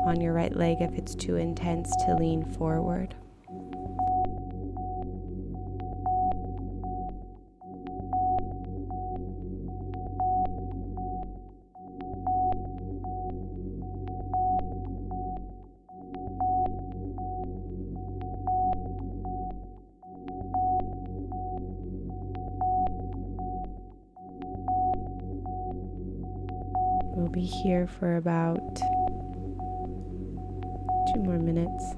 on your right leg if it's too intense to lean forward. We'll be here for about 2 more minutes.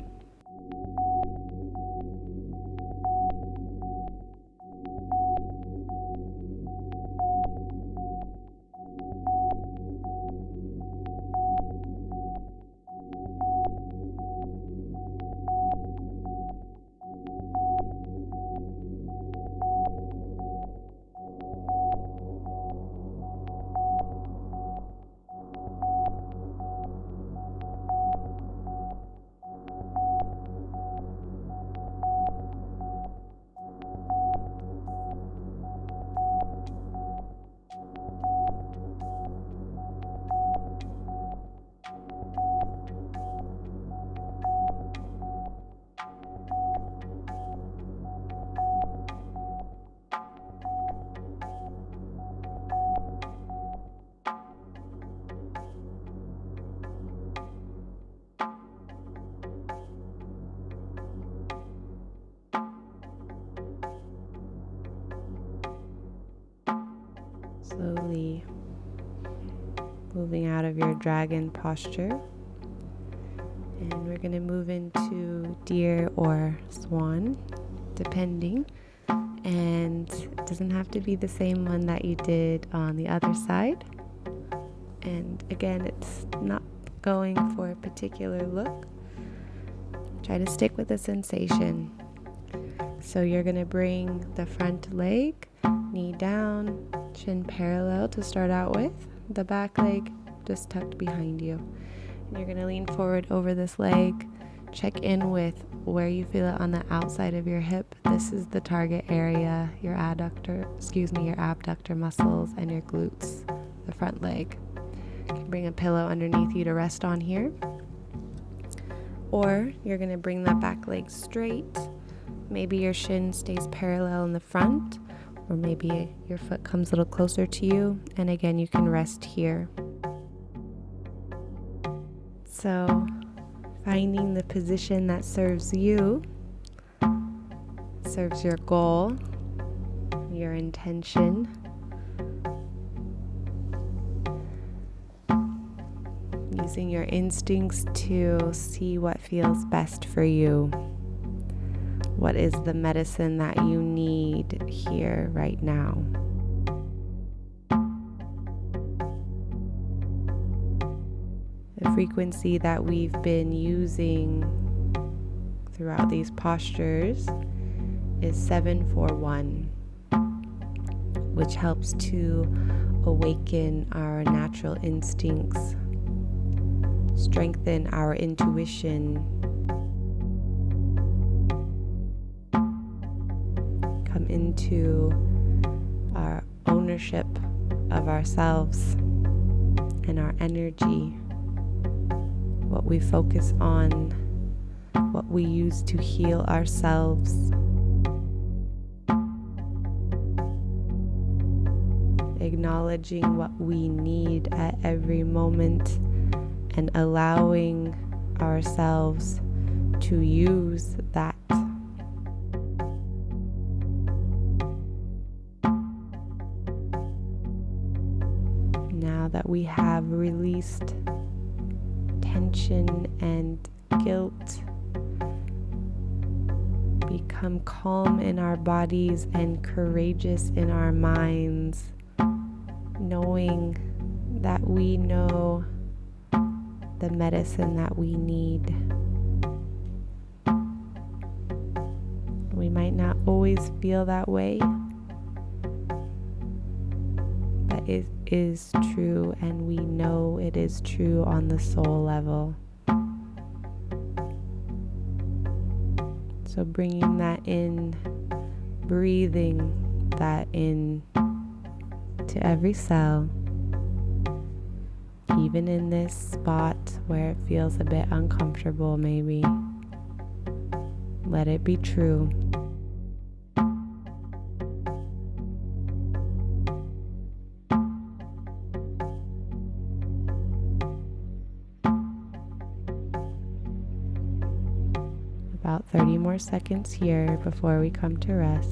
Slowly moving out of your dragon posture. And we're going to move into deer or swan, depending. And it doesn't have to be the same one that you did on the other side. And again, it's not going for a particular look. Try to stick with the sensation. So you're going to bring the front leg, knee down, chin parallel to start out with. The back leg just tucked behind you. And you're going to lean forward over this leg. Check in with where you feel it on the outside of your hip. This is the target area, your abductor muscles and your glutes, the front leg. You can bring a pillow underneath you to rest on here. Or you're going to bring that back leg straight. Maybe your shin stays parallel in the front, or maybe your foot comes a little closer to you. And again, you can rest here. So finding the position that serves you, serves your goal, your intention. Using your instincts to see what feels best for you. What is the medicine that you need here right now? The frequency that we've been using throughout these postures is 741, which helps to awaken our natural instincts, strengthen our intuition, come into our ownership of ourselves and our energy, what we focus on, what we use to heal ourselves. Acknowledging what we need at every moment and allowing ourselves to use that. Now that we have released tension and guilt, become calm in our bodies and courageous in our minds, knowing that we know the medicine that we need. We might not always feel that way, but it is true, and we know it is true on the soul level. So bringing that in, breathing that in to every cell, even in this spot where it feels a bit uncomfortable maybe. Let it be true. About 30 more seconds here before we come to rest.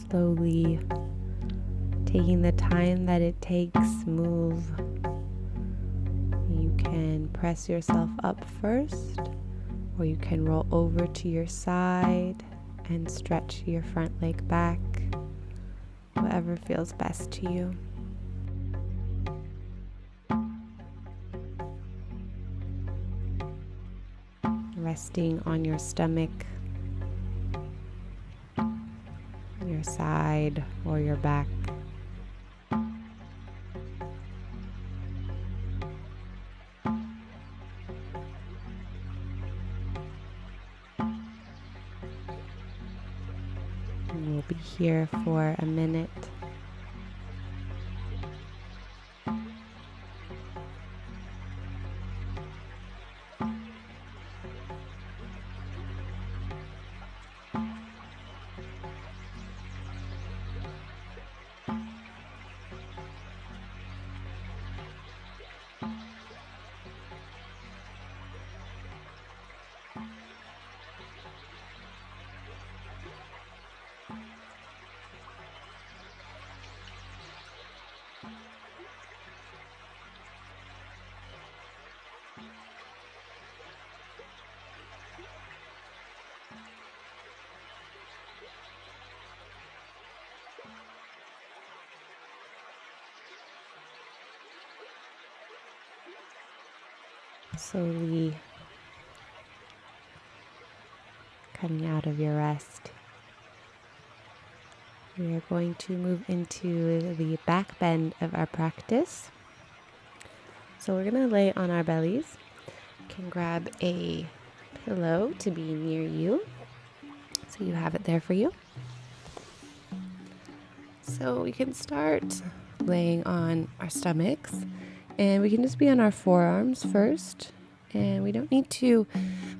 Slowly taking the time that it takes, move. You can press yourself up first, or you can roll over to your side and stretch your front leg back, whatever feels best to you. Resting on your stomach, your side, or your back. And we'll be here for a minute. Slowly coming out of your rest. We are going to move into the back bend of our practice. So we're going to lay on our bellies. You can grab a pillow to be near you, so you have it there for you. So we can start laying on our stomachs, and we can just be on our forearms first. And we don't need to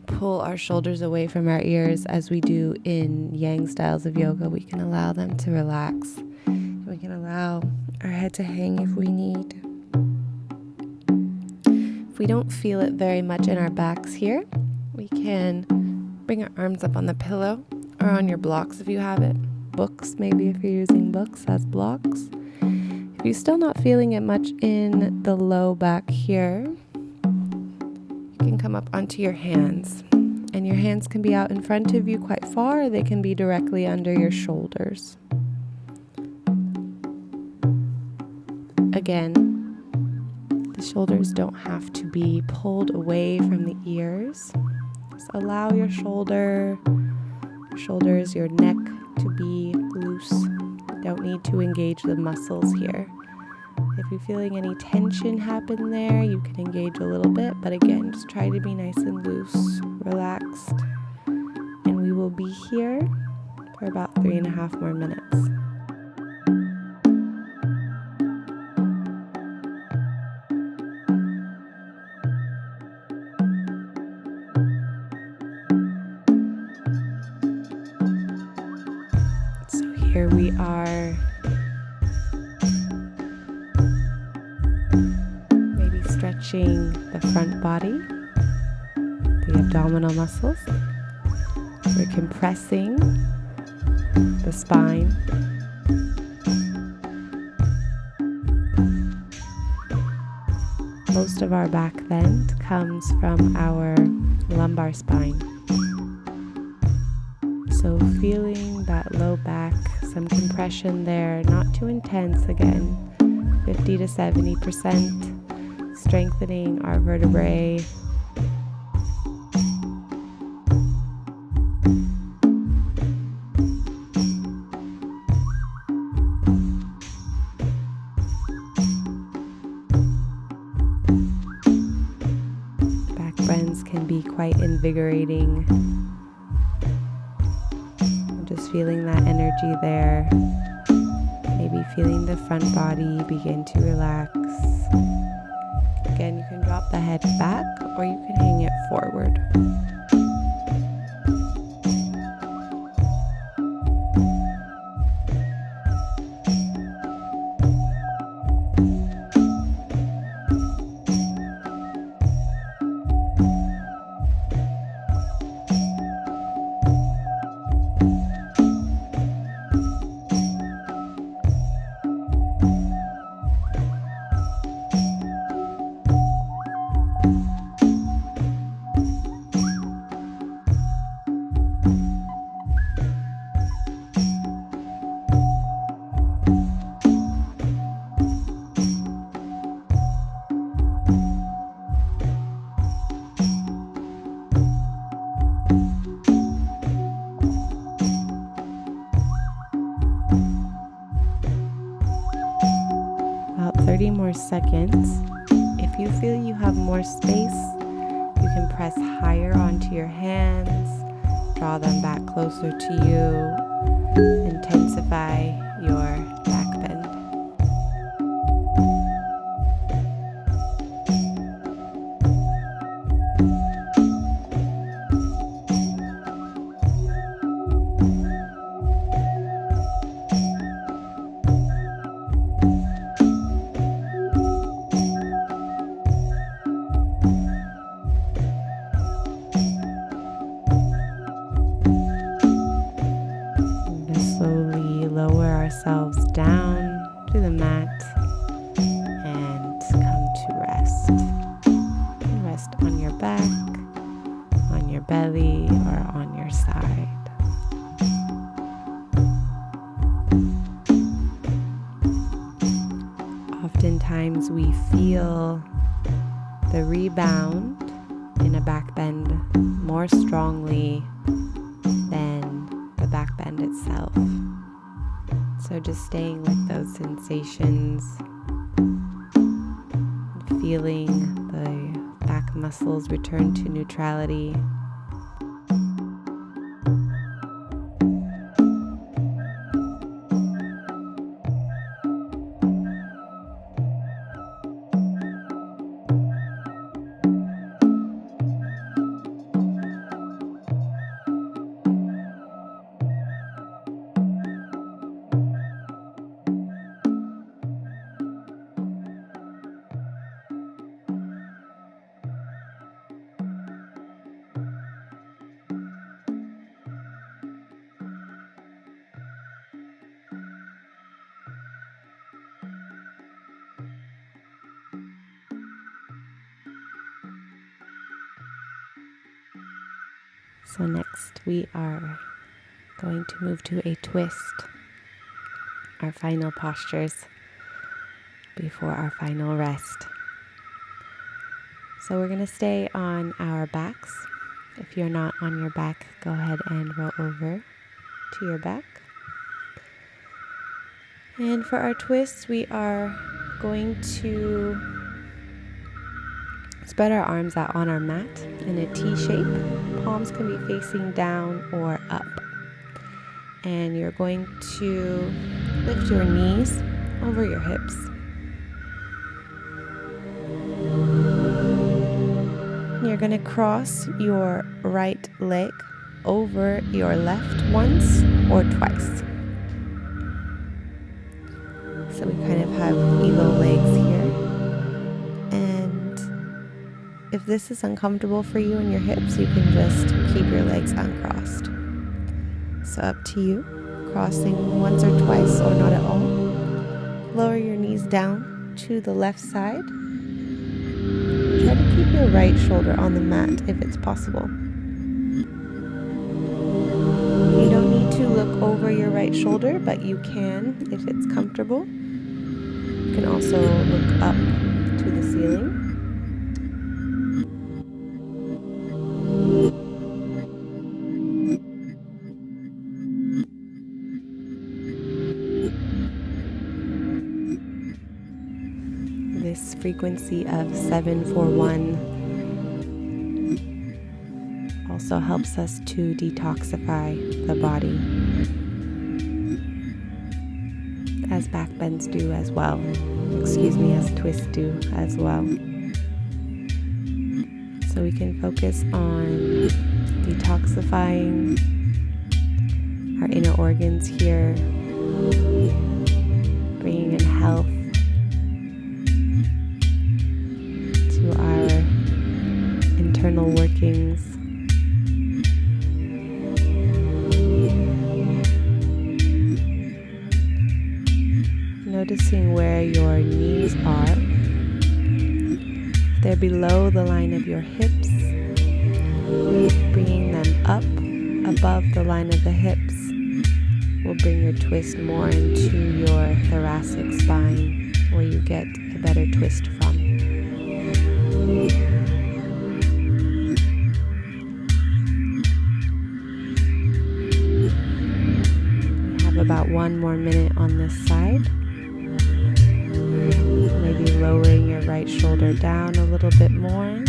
pull our shoulders away from our ears as we do in yang styles of yoga. We can allow them to relax. We can allow our head to hang if we need. If we don't feel it very much in our backs here, we can bring our arms up on the pillow or on your blocks if you have it. Books, maybe if you're using books as blocks. If you're still not feeling it much in the low back here, you can come up onto your hands. And your hands can be out in front of you quite far, or they can be directly under your shoulders. Again, the shoulders don't have to be pulled away from the ears. Just allow your shoulders, your neck to be loose. You don't need to engage the muscles here. If you're feeling any tension happen there, you can engage a little bit, but again, just try to be nice and loose, relaxed. And we will be here for about 3.5 more minutes. So here we are. Maybe stretching the front body, the abdominal muscles. We're compressing the spine. Most of our back bend comes from our lumbar spine. So feeling that low back, some compression there, not too intense again, 50 to 70%, strengthening our vertebrae. Back bends can be quite invigorating. Just feeling that energy there. Maybe feeling the front body begin to relax. Again, you can drop the head back or you can hang it forward. About 30 more seconds. If you feel you have more space, you can press higher onto your hands, draw them back closer to you, intensify your back bend. Slowly lower ourselves down to the mat and come to rest. Rest on your back, on your belly, or on your side. Oftentimes we feel the rebound back bend more strongly than the back bend itself. So just staying with those sensations, feeling the back muscles return to neutrality. So next we are going to move to a twist, our final postures before our final rest. So we're going to stay on our backs. If you're not on your back, go ahead and roll over to your back. And for our twists, we are going to spread our arms out on our mat in a T shape. Palms can be facing down or up. And you're going to lift your knees over your hips. You're going to cross your right leg over your left once or twice. So we kind of have eagle legs here. And if this is uncomfortable for you in your hips, you can just keep your legs uncrossed. So up to you, crossing once or twice or not at all. Lower your knees down to the left side. Try to keep your right shoulder on the mat if it's possible. You don't need to look over your right shoulder, but you can if it's comfortable. You can also look up to the ceiling. This frequency of 741 also helps us to detoxify the body, as back bends do as well. As twists do as well. So we can focus on detoxifying our inner organs here, bringing in health to our internal workings. Noticing where your knees are. If they're below the line of your hips, bringing them up above the line of the hips will bring your twist more into your thoracic spine, where you get a better twist from. We have about 1 more minute on this side. Maybe lowering your right shoulder down a little bit more.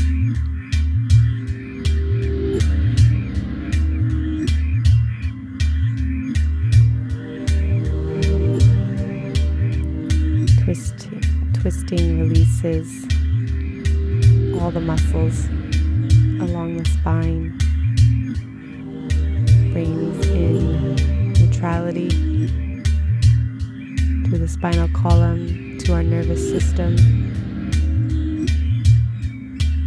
Twisting releases all the muscles along the spine, brings in neutrality to the spinal column, to our nervous system.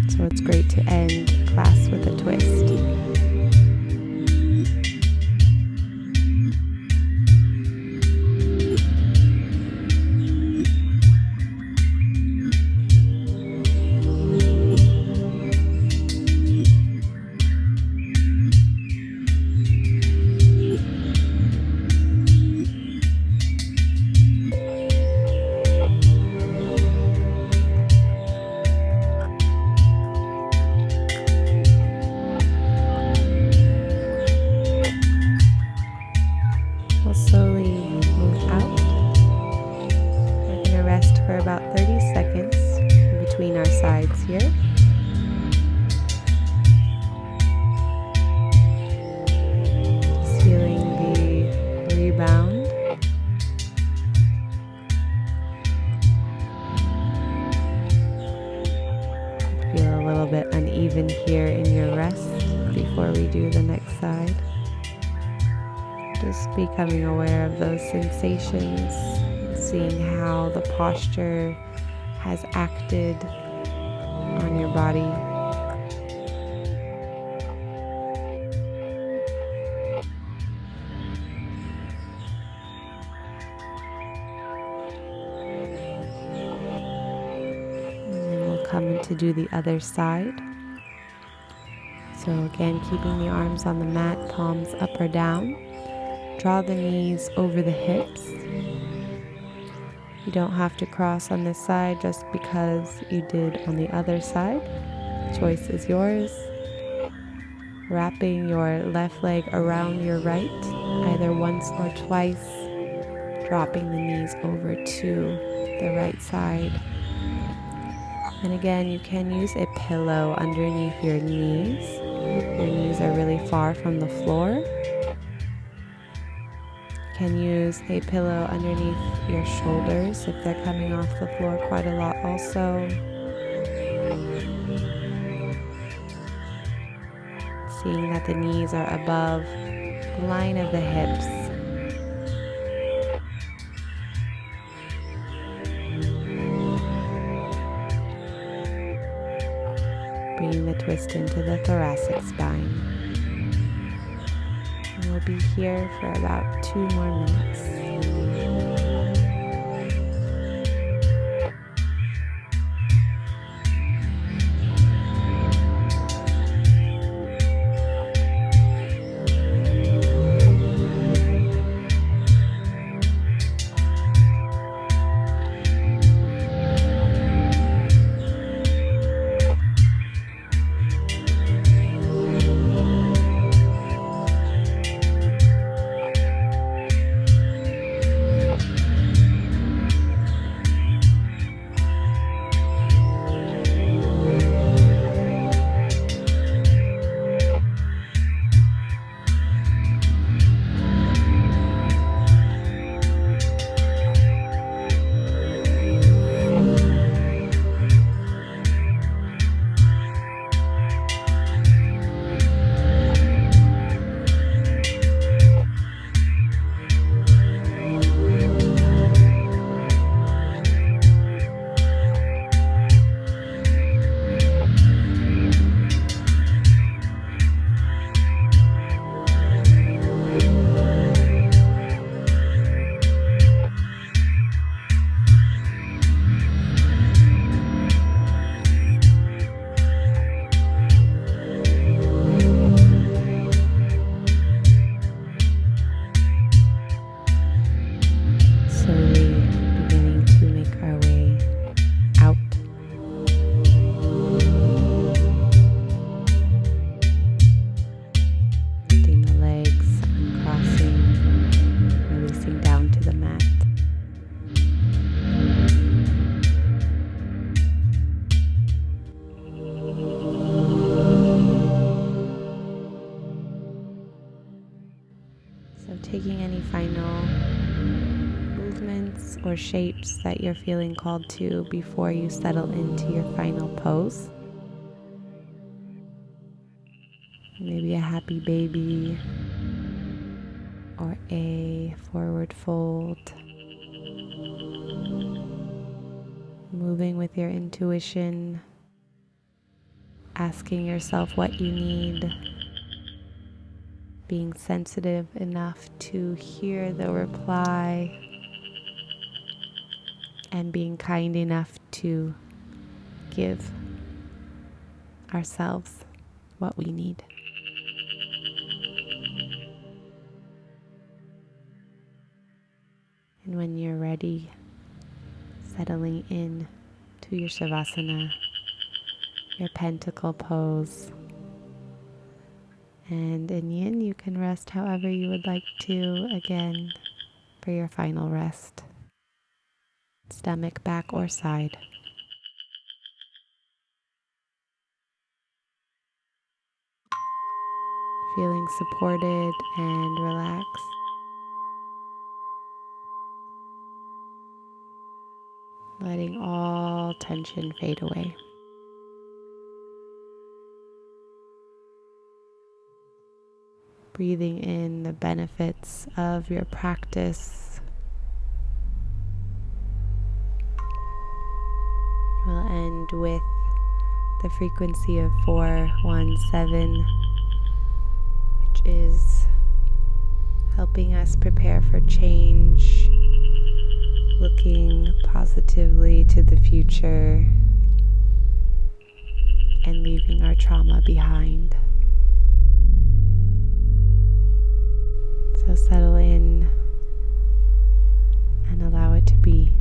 So it's great to end class with a twist. side. Just becoming aware of those sensations, seeing how the posture has acted on your body. And then we'll come to do the other side. So again, keeping the arms on the mat, palms up or down. Draw the knees over the hips. You don't have to cross on this side just because you did on the other side. Choice is yours. Wrapping your left leg around your right, either once or twice. Dropping the knees over to the right side. And again, you can use a pillow underneath your knees. Your knees are really far from the floor. You can use a pillow underneath your shoulders if they're coming off the floor quite a lot also. Seeing that the knees are above the line of the hips. Bringing the twist into the thoracic spine. And we'll be here for about 2 more minutes. Taking any final movements or shapes that you're feeling called to before you settle into your final pose. Maybe a happy baby or a forward fold. Moving with your intuition, asking yourself what you need. Being sensitive enough to hear the reply and being kind enough to give ourselves what we need. And when you're ready, settling in to your Shavasana, your pentacle pose. And in Yin, you can rest however you would like to, again, for your final rest. Stomach, back, or side. Feeling supported and relaxed. Letting all tension fade away. breathing in the benefits of your practice. We'll end with the frequency of 417, which is helping us prepare for change, looking positively to the future, and leaving our trauma behind. So settle in and allow it to be.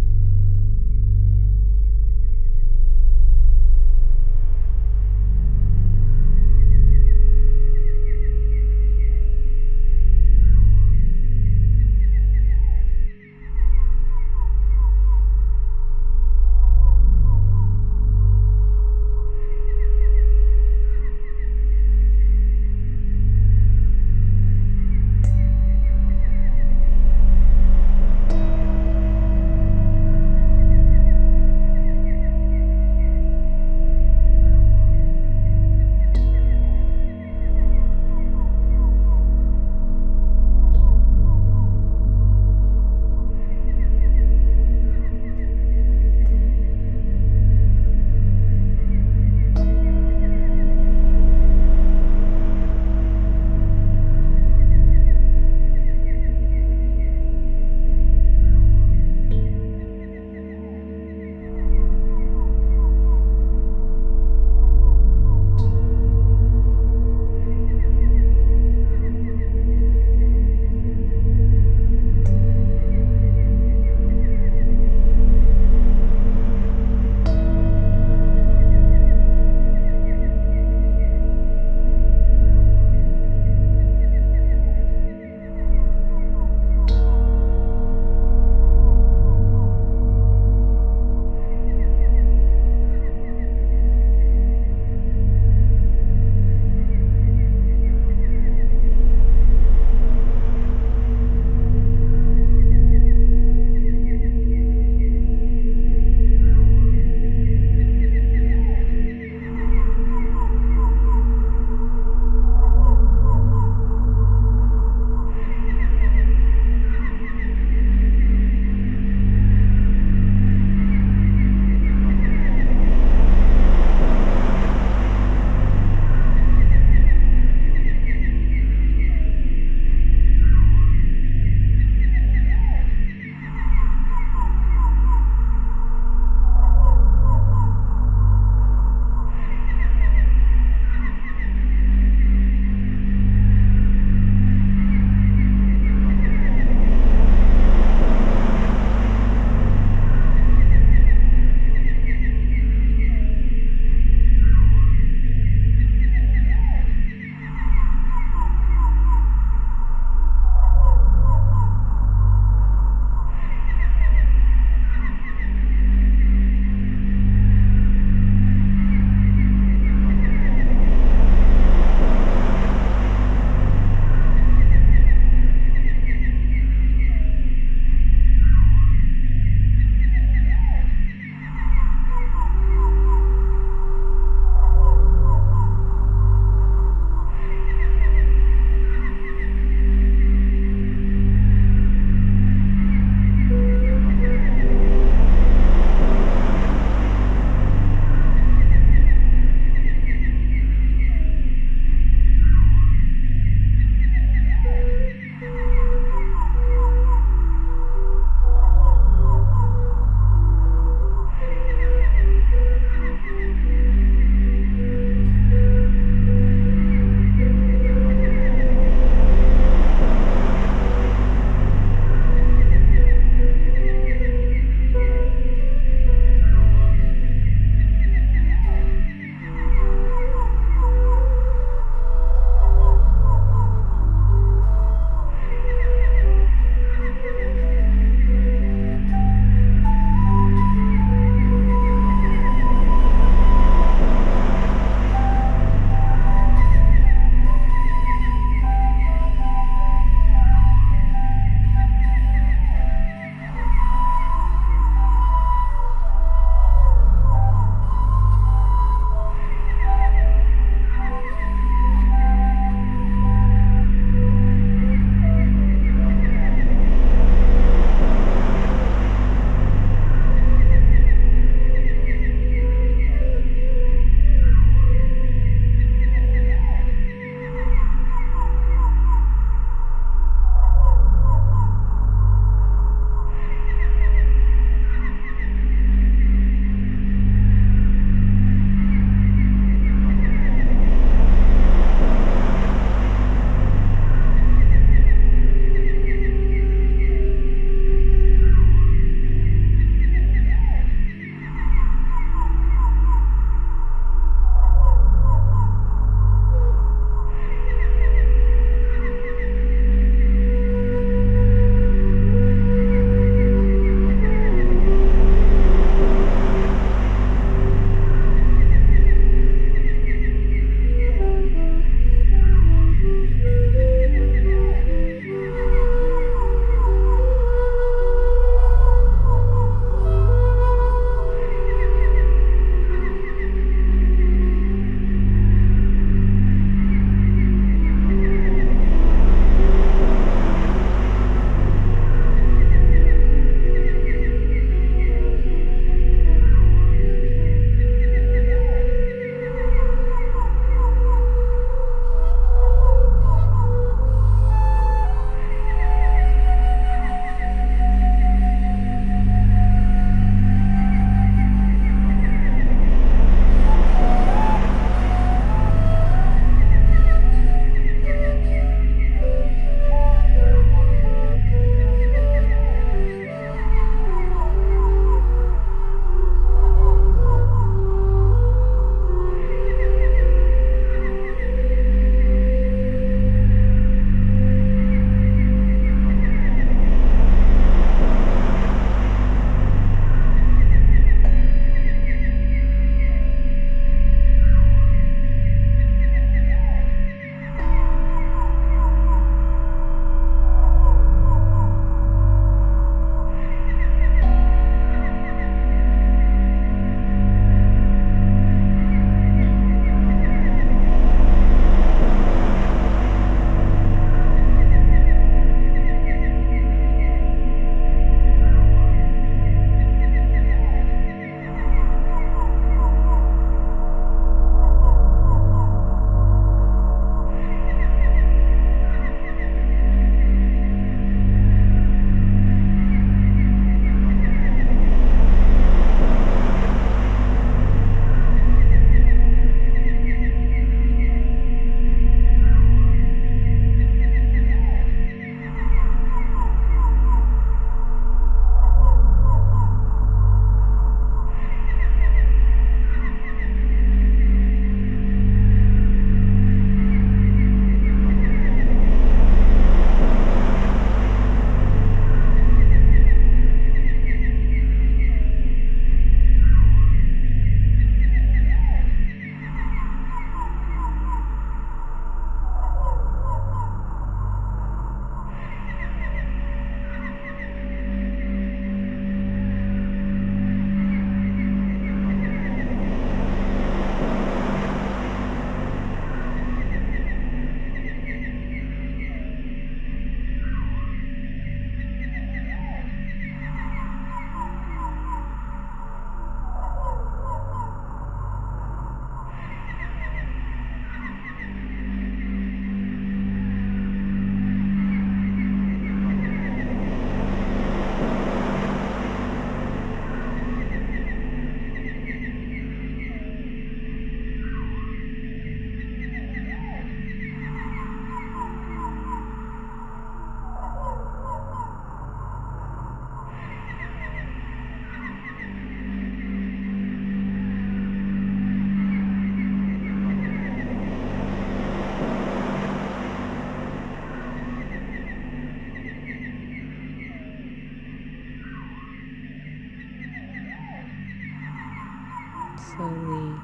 Slowly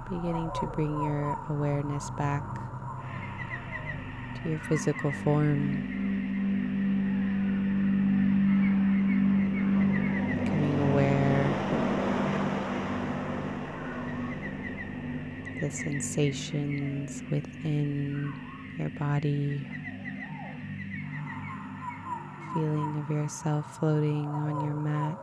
beginning to bring your awareness back to your physical form, becoming aware of the sensations within your body, feeling of yourself floating on your mat,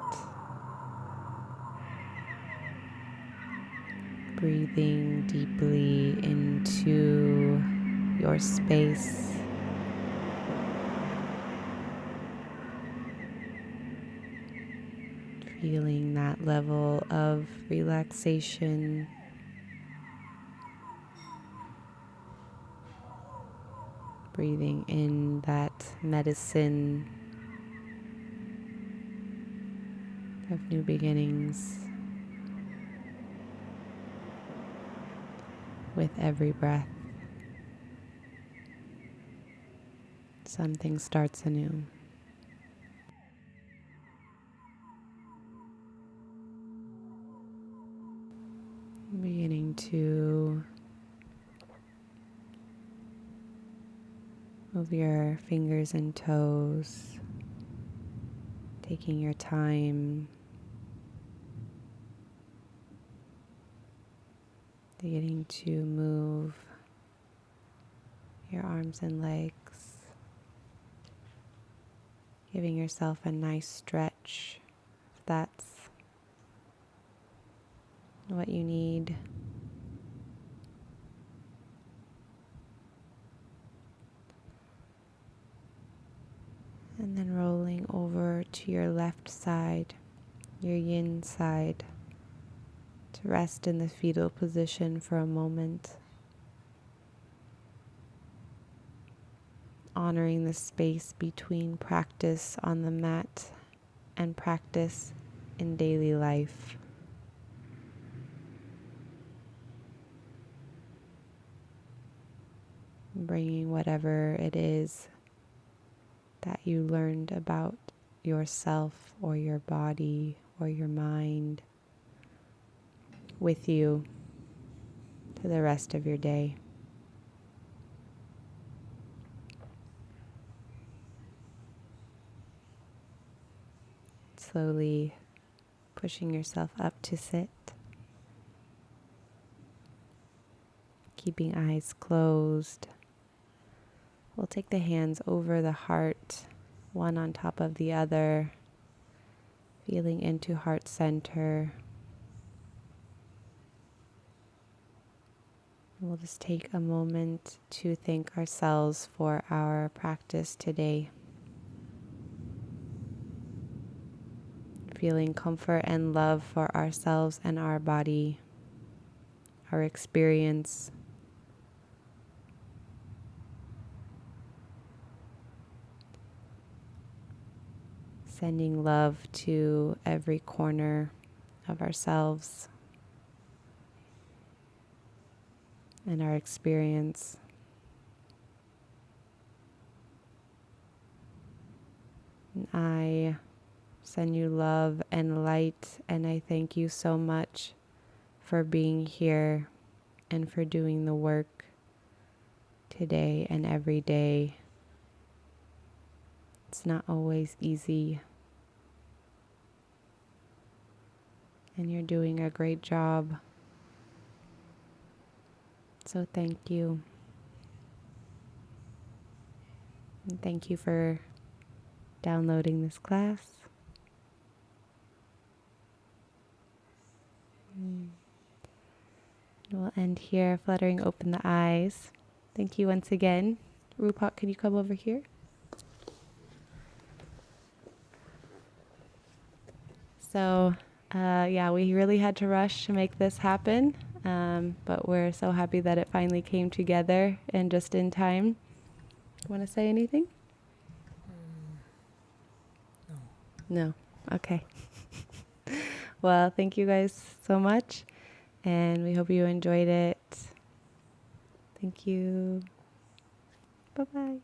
breathing deeply into your space, feeling that level of relaxation, breathing in that medicine of new beginnings with every breath. Something starts anew. Beginning to move your fingers and toes, taking your time, beginning to move your arms and legs, giving yourself a nice stretch if that's what you need. And then rolling over to your left side, your yin side, to rest in the fetal position for a moment, honoring the space between practice on the mat and practice in daily life. Bringing whatever it is that you learned about yourself or your body or your mind with you to the rest of your day. Slowly pushing yourself up to sit, keeping eyes closed. We'll take the hands over the heart, one on top of the other, feeling into heart center. We'll just take a moment to thank ourselves for our practice today. Feeling comfort and love for ourselves and our body, our experience. Sending love to every corner of ourselves and our experience. And I send you love and light, and I thank you so much for being here and for doing the work today and every day. It's not always easy, and you're doing a great job. So thank you. And thank you for downloading this class. We'll end here, fluttering open the eyes. Thank you once again. Rupak, could you come over here? So, we really had to rush to make this happen, but we're so happy that it finally came together and just in time. Want to say anything? No. Okay. Well, thank you guys so much, and we hope you enjoyed it. Thank you. Bye-bye.